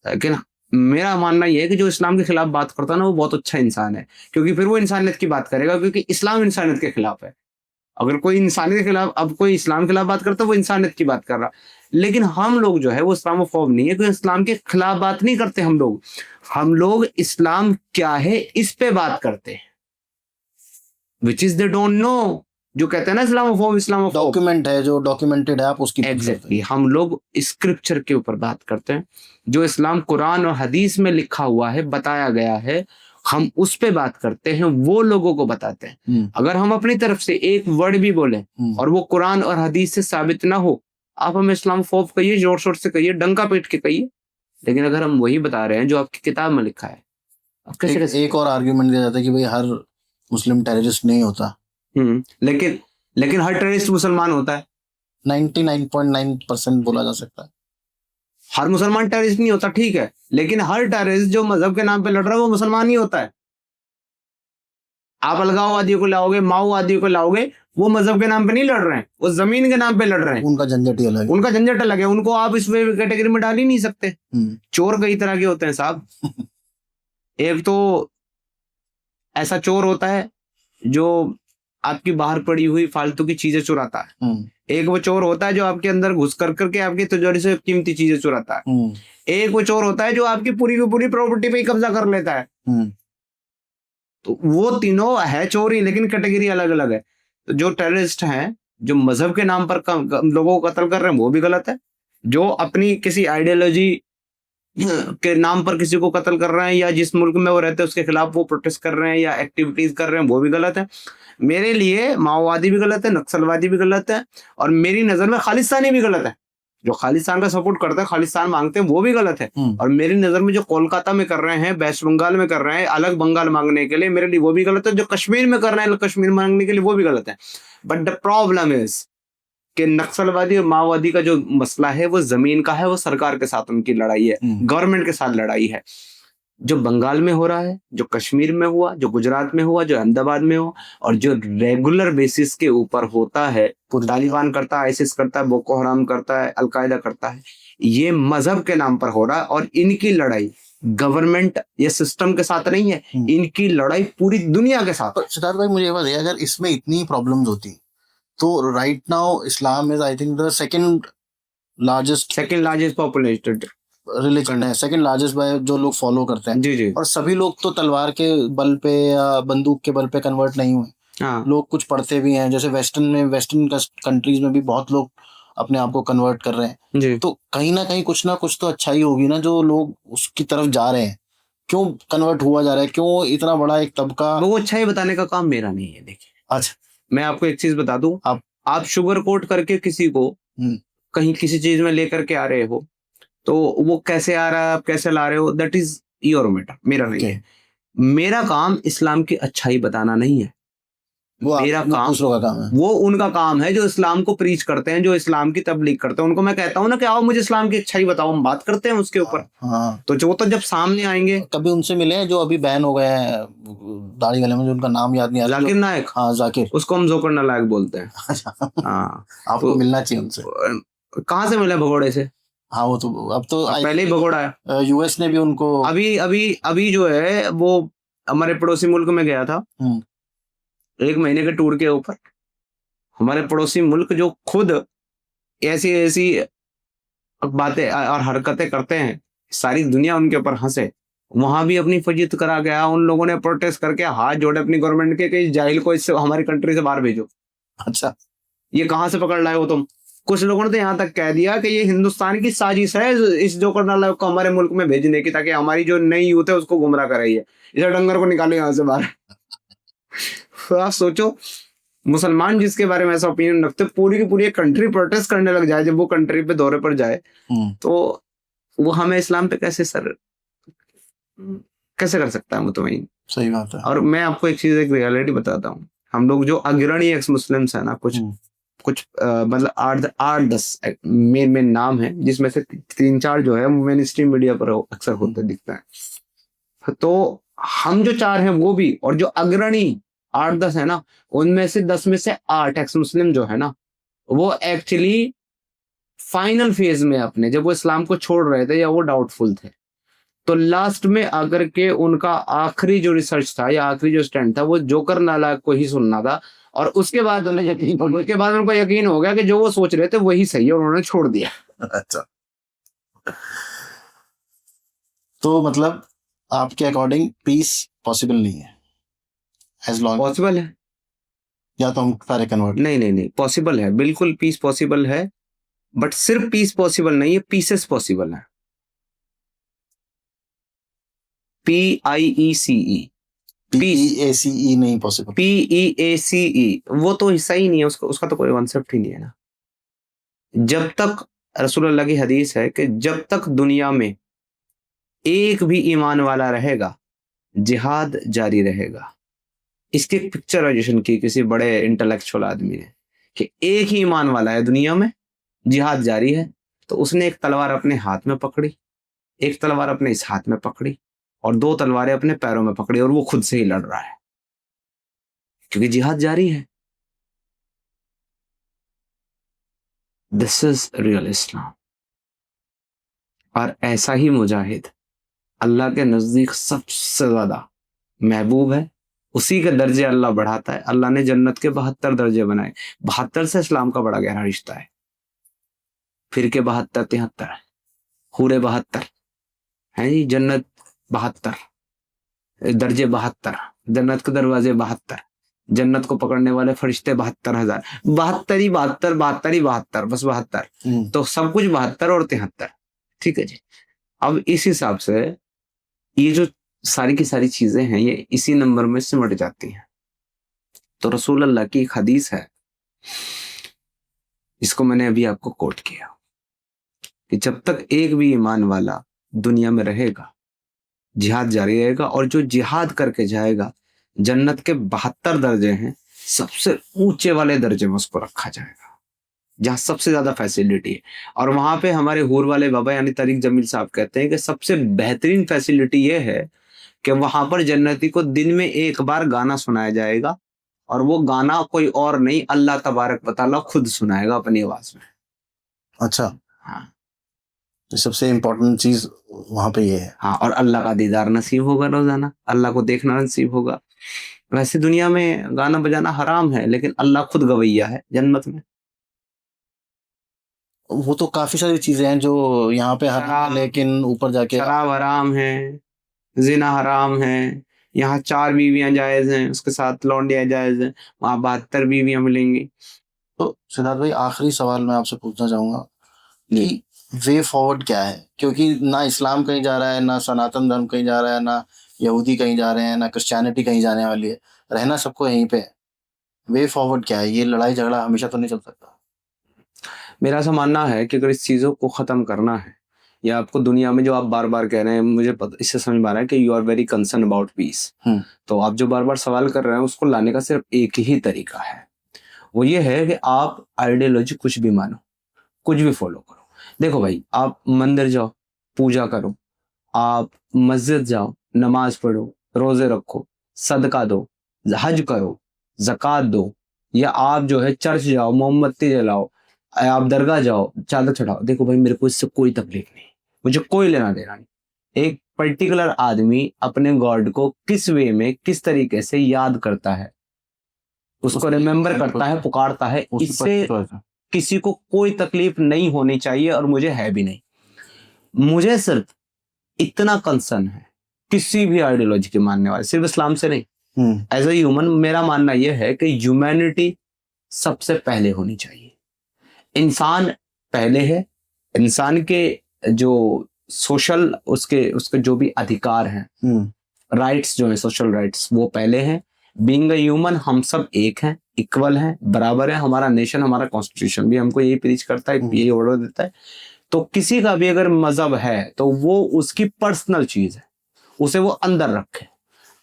लेकिन मेरा मानना यह है कि जो इस्लाम के खिलाफ बात करता है ना, वो बहुत अच्छा इंसान है, क्योंकि फिर वो इंसानियत की बात करेगा, क्योंकि इस्लाम इंसानियत के खिलाफ है। अगर कोई इंसानियत के खिलाफ, अब कोई इस्लाम के खिलाफ बात करता है, वो इंसानियत की बात कर रहा। लेकिन हम लोग जो है वो इस्लामोफोब नहीं है, क्योंकि इस्लाम के खिलाफ बात नहीं करते हम लोग इस्लाम क्या है इस पे बात करते हैं, which is they don't know. जो कहते हैं ना इस्लामोफोब डॉक्यूमेंट है, जो डॉक्यूमेंटेड है, आप उसकी एग्जैक्टली हम लोग स्क्रिप्चर के ऊपर बात करते हैं। जो इस्लाम कुरान और हदीस में लिखा हुआ है, बताया गया है, हम उस पे बात करते हैं, वो लोगों को बताते हैं। अगर हम अपनी तरफ से एक वर्ड भी बोले और वो कुरान और हदीस से साबित ना हो, आप हमें इस्लामोफोब कहिए, जोर शोर से कहिए, डंका पीट के कहिए, लेकिन अगर हम वही बता रहे हैं जो आपकी किताब में लिखा है, आप कैसे? एक और आर्ग्यूमेंट दिया जाता है कि भाई हर मुस्लिम टेररिस्ट नहीं होता। लेकिन हर टेररिस्ट मुसलमान होता है। 99.9% बोला जा सकता है। हर मुसलमान टेररिस्ट नहीं होता, ठीक है, लेकिन हर टेररिस्ट जो मजहब के नाम पे लड़ रहा है वो मुसलमान ही होता है। आप अलगाववादियों को लाओगे, माओवादियों को लाओगे, वो मजहब के नाम पे नहीं लड़ रहे हैं, वो जमीन के नाम पे लड़ रहे हैं। उनका झंझट ही अलग है, उनका झंझट अलग है, उनको आप इस कैटेगरी में डाल ही नहीं सकते। चोर कई तरह के होते हैं साहब। एक तो ऐसा चोर होता है जो आपकी बाहर पड़ी हुई फालतू की चीजें चुराता है। एक वो चोर होता है जो आपके अंदर घुस करके आपकी तिजोरी से कीमती चीजें चुराता है। एक वो चोर होता है जो आपकी पूरी की पूरी प्रॉपर्टी पे ही कब्जा कर लेता है। तो वो तीनों है चोर ही, लेकिन कैटेगरी अलग अलग है। तो जो टेररिस्ट हैं, जो मजहब के नाम पर लोगों को कत्ल कर रहे हैं, वो भी गलत है। जो अपनी किसी आइडियोलॉजी के नाम पर किसी को कत्ल कर रहे हैं, या जिस मुल्क में वो रहते हैं उसके खिलाफ वो प्रोटेस्ट कर रहे हैं या एक्टिविटीज कर रहे हैं, वो भी गलत है। मेरे लिए माओवादी भी गलत है, नक्सलवादी भी गलत है, और मेरी नजर में खालिस्तानी भी गलत है। जो खालिस्तान का सपोर्ट करते हैं, खालिस्तान मांगते हैं, वो भी गलत है। और मेरी नजर में जो कोलकाता में कर रहे हैं, वेस्ट बंगाल में कर रहे हैं अलग बंगाल मांगने के लिए, मेरे लिए वो भी गलत है। जो कश्मीर में कर रहे हैं कश्मीर मांगने के लिए, वो भी गलत है। बट द प्रॉब्लम इज कि नक्सलवादी और माओवादी का जो मसला है वो जमीन का है, वो सरकार के साथ उनकी लड़ाई है, गवर्नमेंट के साथ लड़ाई है। जो बंगाल में हो रहा है, जो कश्मीर में हुआ, जो गुजरात में हुआ, जो अहमदाबाद में हुआ, और जो रेगुलर बेसिस के ऊपर होता है, तालिबान करता है, आईसिस करता है, बोको हराम करता है, अलकायदा करता है, ये मजहब के नाम पर हो रहा है। और इनकी लड़ाई गवर्नमेंट या सिस्टम के साथ नहीं है, इनकी लड़ाई पूरी दुनिया के साथ। सिद्धार्थ भाई, मुझे ये बताइए, अगर इसमें इतनी प्रॉब्लम्स होती तो right now Islam is I think the second largest populated religion है, सेकंड लार्जेस्ट बाय जो लोग फॉलो करते हैं। जी जी। और सभी लोग तो तलवार के बल पे या बंदूक के बल पे कन्वर्ट नहीं हुए। हाँ। लोग कुछ पढ़ते भी हैं, जैसे वेस्टर्न कंट्रीज में भी बहुत लोग अपने आप को कन्वर्ट कर रहे हैं जी। तो कहीं ना कहीं कुछ ना कुछ तो अच्छाई होगी ना, जो लोग उसकी तरफ जा रहे हैं। क्यों कन्वर्ट हुआ जा रहा है, क्यों इतना बड़ा एक तबका? वो अच्छाई बताने का काम मेरा नहीं है। देखिए, अच्छा, मैं आपको एक चीज बता दूं, आप शुगर कोट करके किसी को कहीं किसी चीज में लेकर के आ रहे हो, तो वो कैसे आ रहा है, आप कैसे ला रहे हो, दैट इज योर मैटर, मेरा नहीं है। मेरा काम इस्लाम की अच्छाई बताना नहीं है। वो मेरा काम दूसरों का काम है। वो उनका काम है जो इस्लाम को प्रीच करते हैं, जो इस्लाम की तबलीग करते हैं। उनको मैं कहता हूँ ना कि आओ मुझे इस्लाम की अच्छाई बताओ, हम बात करते हैं उसके ऊपर। हाँ। तो जो तो जब सामने आएंगे, कभी उनसे मिले हैं जो अभी बैन हो गए हैं दाढ़ी वाले में, जो उनका नाम याद नहीं आ रहा, जाकिर नायक। हाँ, जाकिर, उसको हम जोकर नालायक बोलते हैं। हाँ, आपको मिलना चाहिए उनसे। कहाँ से मिले? भगोड़े से। हाँ, वो तो अब तो पहले ही भगोड़ा है। यूएस ने भी उनको अभी जो है वो हमारे पड़ोसी मुल्क में गया था 1 महीने के टूर के ऊपर। हमारे पड़ोसी मुल्क जो खुद ऐसी ऐसी बातें और हरकतें करते हैं, सारी दुनिया उनके ऊपर हंसे, वहां भी अपनी फजीत करा गया। उन लोगों ने प्रोटेस्ट करके हाथ जोड़े अपनी गवर्नमेंट के कि इस जाहिल को इससे हमारी कंट्री से बाहर भेजो। अच्छा, ये कहाँ से पकड़ लाए हो तुम? कुछ लोगों ने तो यहाँ तक कह दिया कि ये हिंदुस्तान की साजिश है इस जोकर नालायक को हमारे मुल्क में भेजने की, ताकि हमारी जो नई यूथ है उसको गुमराह कराइए, इसे डंगर को निकाले यहाँ से बाहर। तो आप सोचो, मुसलमान जिसके बारे में ऐसा ओपिनियन रखते, पूरी की पूरी कंट्री प्रोटेस्ट करने लग जाए जब वो कंट्री पे दौरे पर जाए, तो वो हमें इस्लाम पे कैसे कर सकता है मुतमईन? सही बात है। और मैं आपको एक रियलिटी बताता हूँ। हम लोग जो अग्रणी एक्स मुस्लिम्स है ना, कुछ मतलब 8-10 मेन नाम है, जिसमें से 3-4 जो है मेन स्ट्रीम मीडिया पर अक्सर होते दिखता है। तो हम जो 4 हैं वो भी, और जो अग्रणी 8-10 है ना, उनमें से 10 में से 8 एक्स मुस्लिम जो है ना, वो एक्चुअली फाइनल फेज में अपने, जब वो इस्लाम को छोड़ रहे थे या वो डाउटफुल थे, तो लास्ट में आकर के उनका आखिरी जो रिसर्च था या आखिरी जो स्टैंड था वो जोकर नालायक को ही सुनना था। और उसके बाद उन्हें उनको यकीन हो गया कि जो वो सोच रहे थे वही सही है, और उन्होंने छोड़ दिया। अच्छा, तो मतलब आपके अकॉर्डिंग पीस पॉसिबल नहीं है? एज लॉन्ग पॉसिबल है, या तो हम सारे कन्वर्ट? नहीं, पॉसिबल है, बिल्कुल पीस पॉसिबल है। बट सिर्फ पीस पॉसिबल नहीं है, पीसेस पॉसिबल है। PIECE, PEACE नहीं पॉसिबल। PEACE वो तो हिस्सा ही नहीं है, उसका तो कोई कॉन्सेप्ट ही नहीं है ना। जब तक, रसूलुल्लाह की हदीस है कि जब तक दुनिया में एक भी ईमान वाला रहेगा, जिहाद जारी रहेगा। इसकी पिक्चराइजेशन की किसी बड़े इंटेलेक्चुअल आदमी ने कि एक ही ईमान वाला है दुनिया में, जिहाद जारी है। तो उसने एक तलवार अपने हाथ में पकड़ी, एक तलवार अपने इस हाथ में पकड़ी, और 2 तलवारें अपने पैरों में पकड़ी, और वो खुद से ही लड़ रहा है, क्योंकि जिहाद जारी है। दिस इज रियल इस्लाम। और ऐसा ही मुजाहिद अल्लाह के नजदीक सबसे ज्यादा महबूब है, उसी के दर्जे अल्लाह बढ़ाता है। अल्लाह ने जन्नत के 72 दर्जे बनाए। 72 से इस्लाम का बड़ा गहरा रिश्ता है। फिर के 72 73 हूरे 72 है जी, जन्नत 72 दर्जे 72, जन्नत के दरवाजे 72, जन्नत को पकड़ने वाले फरिश्ते 72,000। 72 ही 72, 72 ही 72, बस 72। तो सब कुछ 72 और 73। ठीक है जी। अब इस हिसाब से ये जो सारी की सारी चीजें हैं ये इसी नंबर में सिमट जाती हैं। तो रसूल अल्लाह की एक हदीस है, इसको मैंने अभी आपको कोट किया कि जब तक एक भी ईमान वाला दुनिया में रहेगा जिहाद जारी रहेगा, और जो जिहाद करके जाएगा जन्नत के 72 दर्जे हैं, सबसे ऊंचे वाले दर्जे में उसको रखा जाएगा, जहां सबसे ज्यादा फैसिलिटी है। और वहां पे हमारे हूर वाले बाबा यानी तारिक जमील साहब कहते हैं कि सबसे बेहतरीन फैसिलिटी ये है कि वहां पर जन्नती को दिन में एक बार गाना सुनाया जाएगा, और वो गाना कोई और नहीं, अल्लाह तबारक व तआला खुद सुनाएगा अपनी आवाज में। अच्छा, हाँ तो सबसे इम्पोर्टेंट चीज वहां पे ये है। हाँ, और अल्लाह का दीदार नसीब होगा रोजाना, अल्लाह को देखना नसीब होगा। वैसे दुनिया में गाना बजाना हराम है, लेकिन अल्लाह खुद गवैया है जन्नत में। वो तो काफी सारी चीजें हैं जो यहाँ पे हराम है, लेकिन ऊपर जाके शराब हराम है, जिना हराम है, यहाँ 4 बीवियां जायज हैं, उसके साथ लौंडियां जायज हैं, वहां 72 बीवियां मिलेंगी। तो सिद्धार्थ भाई, आखिरी सवाल मैं आपसे पूछना चाहूंगा कि वे फॉरवर्ड क्या है? क्योंकि ना इस्लाम कहीं जा रहा है, ना सनातन धर्म कहीं जा रहा है, ना यहूदी कहीं जा रहे हैं, ना क्रिश्चियनिटी कहीं जाने वाली है, रहना सबको यहीं पे है। वे फॉरवर्ड क्या है? ये लड़ाई झगड़ा हमेशा तो नहीं चल सकता। मेरा ऐसा मानना है कि अगर इस चीजों को खत्म करना है, या आपको दुनिया में जो आप बार बार कह रहे हैं, मुझे पता इससे समझ में आ रहा है कि you are very concern about peace. तो आप जो बार बार सवाल कर रहे हैं उसको लाने का सिर्फ एक ही तरीका है, वो ये है कि आप आइडियोलॉजी कुछ भी मानो, कुछ भी फॉलो करो। देखो भाई, आप मंदिर जाओ, पूजा करो, आप मस्जिद जाओ, नमाज पढ़ो, रोजे रखो, सदका दो, हज करो, ज़कात दो, या आप जो है चर्च जाओ, मोमबत्ती जलाओ, आप दरगाह जाओ, चादर चढ़ाओ। देखो भाई, मेरे को इससे कोई तकलीफ नहीं, मुझे कोई लेना देना नहीं। एक पर्टिकुलर आदमी अपने गॉड को किस वे में, किस तरीके से याद करता है, उसको रिमेम्बर करता है, पुकारता है, इससे किसी को कोई तकलीफ नहीं होनी चाहिए, और मुझे है भी नहीं। मुझे सिर्फ इतना कंसर्न है किसी भी आइडियोलॉजी के मानने वाले, सिर्फ इस्लाम से नहीं, एज ए ह्यूमन मेरा मानना यह है कि ह्यूमैनिटी सबसे पहले होनी चाहिए। इंसान पहले है, इंसान के जो सोशल उसके जो भी अधिकार हैं, राइट्स जो है, सोशल राइट्स, वो पहले हैं। बीइंग अ ह्यूमन हम सब एक हैं, इक्वल हैं, बराबर है। हमारा नेशन, हमारा कॉन्स्टिट्यूशन भी हमको यही प्रीच करता है, यही ऑर्डर देता है। तो किसी का भी अगर मजहब है तो वो उसकी पर्सनल चीज है, उसे वो अंदर रखे।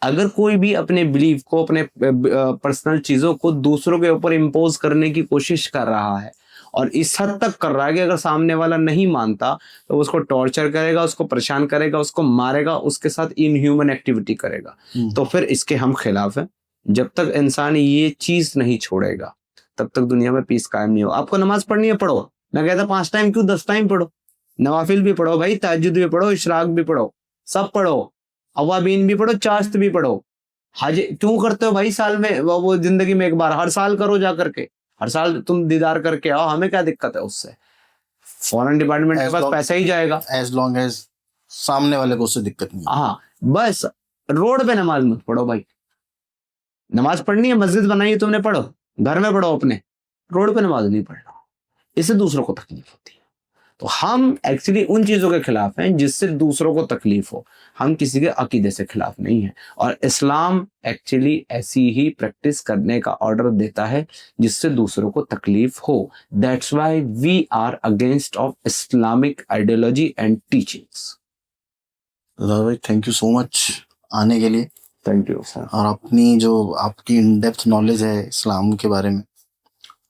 अगर कोई भी अपने बिलीफ को, अपने पर्सनल चीजों को दूसरों के ऊपर इम्पोज करने की कोशिश कर रहा है, और इस हद तक कर रहा है कि अगर सामने वाला नहीं मानता तो उसको टॉर्चर करेगा, उसको परेशान करेगा, उसको मारेगा, उसके साथ इनह्यूमन एक्टिविटी करेगा, तो फिर इसके हम खिलाफ हैं। जब तक इंसान ये चीज नहीं छोड़ेगा तब तक दुनिया में पीस कायम नहीं हो। आपको नमाज पढ़नी है, पढ़ो। मैं कहता 5 टाइम क्यों, 10 टाइम पढ़ो। नवाफिल भी पढ़ो भाई, तहज्जुद भी पढ़ो, इशराक भी पढ़ो, सब पढ़ो, अवाबीन भी पढ़ो, चाश्त भी पढ़ो। हज क्यों करते हो भाई साल में, वो जिंदगी में एक बार, हर साल करो जा करके, हर साल तुम दीदार करके आओ, हमें क्या दिक्कत है उससे। फॉरेन डिपार्टमेंट के पास पैसा ही जाएगा, एज लॉन्ग एज सामने वाले को उससे दिक्कत नहीं। हाँ, बस रोड पे नमाज मत पढ़ो भाई। नमाज पढ़नी है, मस्जिद बनाई है तुमने, पढ़ो, घर में पढ़ो अपने, रोड पे नमाज नहीं पढ़ना, इससे दूसरों को तकलीफ होती है। तो हम एक्चुअली उन चीजों के खिलाफ हैं जिससे दूसरों को तकलीफ हो, हम किसी के अकीदे से खिलाफ नहीं है। और इस्लाम एक्चुअली ऐसी ही प्रैक्टिस करने का ऑर्डर देता है जिससे दूसरों को तकलीफ हो। That's why we are against of Islamic ideology and teachings. भाई थैंक यू सो मच आने के लिए। Thank you sir. और अपनी जो आपकी इन डेप्थ नॉलेज है इस्लाम के बारे में,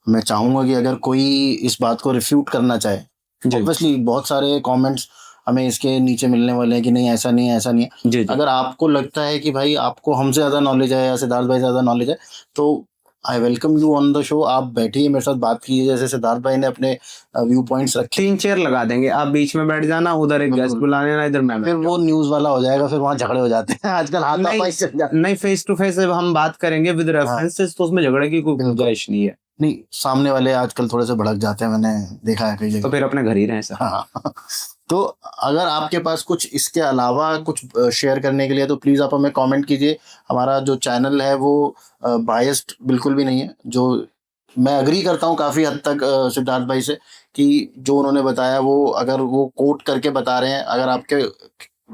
मैं चाहूंगा कि अगर कोई इस बात को रिफ्यूट करना चाहे, ऑब्वियसली बहुत सारे कमेंट्स हमें इसके नीचे मिलने वाले हैं कि नहीं ऐसा नहीं है, ऐसा नहीं है। अगर आपको लगता है कि भाई आपको हमसे ज़्यादा नॉलेज है या सिद्धार्थ भाई ज़्यादा नॉलेज है, तो I welcome you on the show. आप बैठिए, मेरे साथ बात कीजिए। जैसे सिद्धार्थ भाई ने अपने व्यू पॉइंट्स रखे, 3 चेयर लगा देंगे, आप बीच में बैठ जाना, उधर एक गेस्ट बिल्कुल। बुला लेना, इधर मैं फिर बैठ वो न्यूज वाला हो जाएगा, फिर वहां झगड़े हो जाते हैं आजकल, हाथापाई चल जाता है। नहीं, फेस टू फेस हम बात करेंगे विद रेफरेंसेस, तो उसमें झगड़े की कोई बिल्कुल। गुंजाइश नहीं है। नहीं, सामने वाले आजकल थोड़े से भड़क जाते हैं, मैंने देखा है कई तो जगह। फिर अपने घर ही रहें सर। हाँ तो अगर आपके पास कुछ इसके अलावा कुछ शेयर करने के लिए, तो प्लीज़ आप हमें कमेंट कीजिए। हमारा जो चैनल है वो बायस्ड बिल्कुल भी नहीं है। जो मैं एग्री करता हूँ काफ़ी हद तक सिद्धार्थ भाई से, कि जो उन्होंने बताया वो अगर वो कोट करके बता रहे हैं, अगर आपके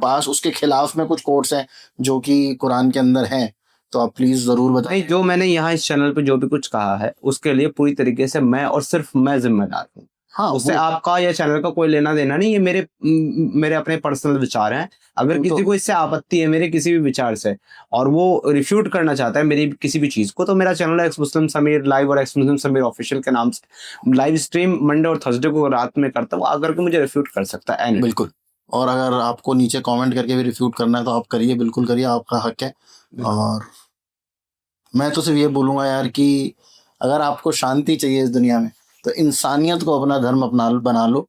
पास उसके खिलाफ में कुछ कोट्स हैं जो कि कुरान के अंदर हैं, तो आप प्लीज़ ज़रूर बताएं। नहीं, जो मैंने यहाँ इस चैनल पे जो भी कुछ कहा है, उसके लिए पूरी तरीके से मैं और सिर्फ मैं जिम्मेदार हूँ। हाँ, उससे वो आपका या चैनल का कोई लेना देना नहीं, ये मेरे अपने पर्सनल विचार हैं। अगर वो किसी तो को इससे आपत्ति है मेरे किसी भी विचार से, और वो रिफ्यूट करना चाहता है मेरी किसी भी चीज को, तो मेरा चैनल एक्स मुस्लिम समीर लाइव और एक्स मुस्लिम समीर ऑफिशियल के नाम से लाइव स्ट्रीम मंडे और थर्सडे को रात में करता हूँ, आकर के मुझे रिफ्यूट कर सकता है anytime। बिल्कुल। और अगर आपको नीचे कमेंट करके भी रिफ्यूट करना है तो आप करिए, बिल्कुल करिए, आपका हक है। और मैं तो सिर्फ ये बोलूँगा यार कि अगर आपको शांति चाहिए इस दुनिया में, तो इंसानियत को अपना धर्म अपना बना लो।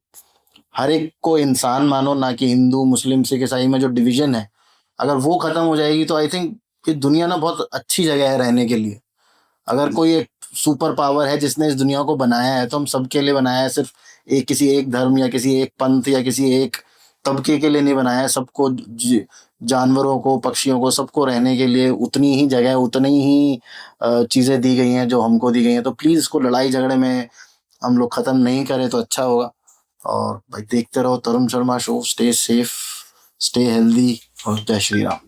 हर एक को इंसान मानो, ना कि हिंदू मुस्लिम सिख ईसाई में जो डिवीजन है, अगर वो खत्म हो जाएगी तो आई थिंक ये दुनिया ना बहुत अच्छी जगह है रहने के लिए। अगर कोई एक सुपर पावर है जिसने इस दुनिया को बनाया है, तो हम सबके लिए बनाया है, सिर्फ एक किसी एक धर्म या किसी एक पंथ या किसी एक तबके के लिए नहीं बनाया है। सबको, जानवरों को, पक्षियों को, सबको रहने के लिए उतनी ही जगह, उतनी ही चीज़ें दी गई हैं जो हमको दी गई हैं। तो प्लीज़ इसको लड़ाई झगड़े में हम लोग ख़त्म नहीं करें तो अच्छा होगा। और भाई देखते रहो Tarun Sharma show. Stay safe, stay healthy, और जय श्री राम।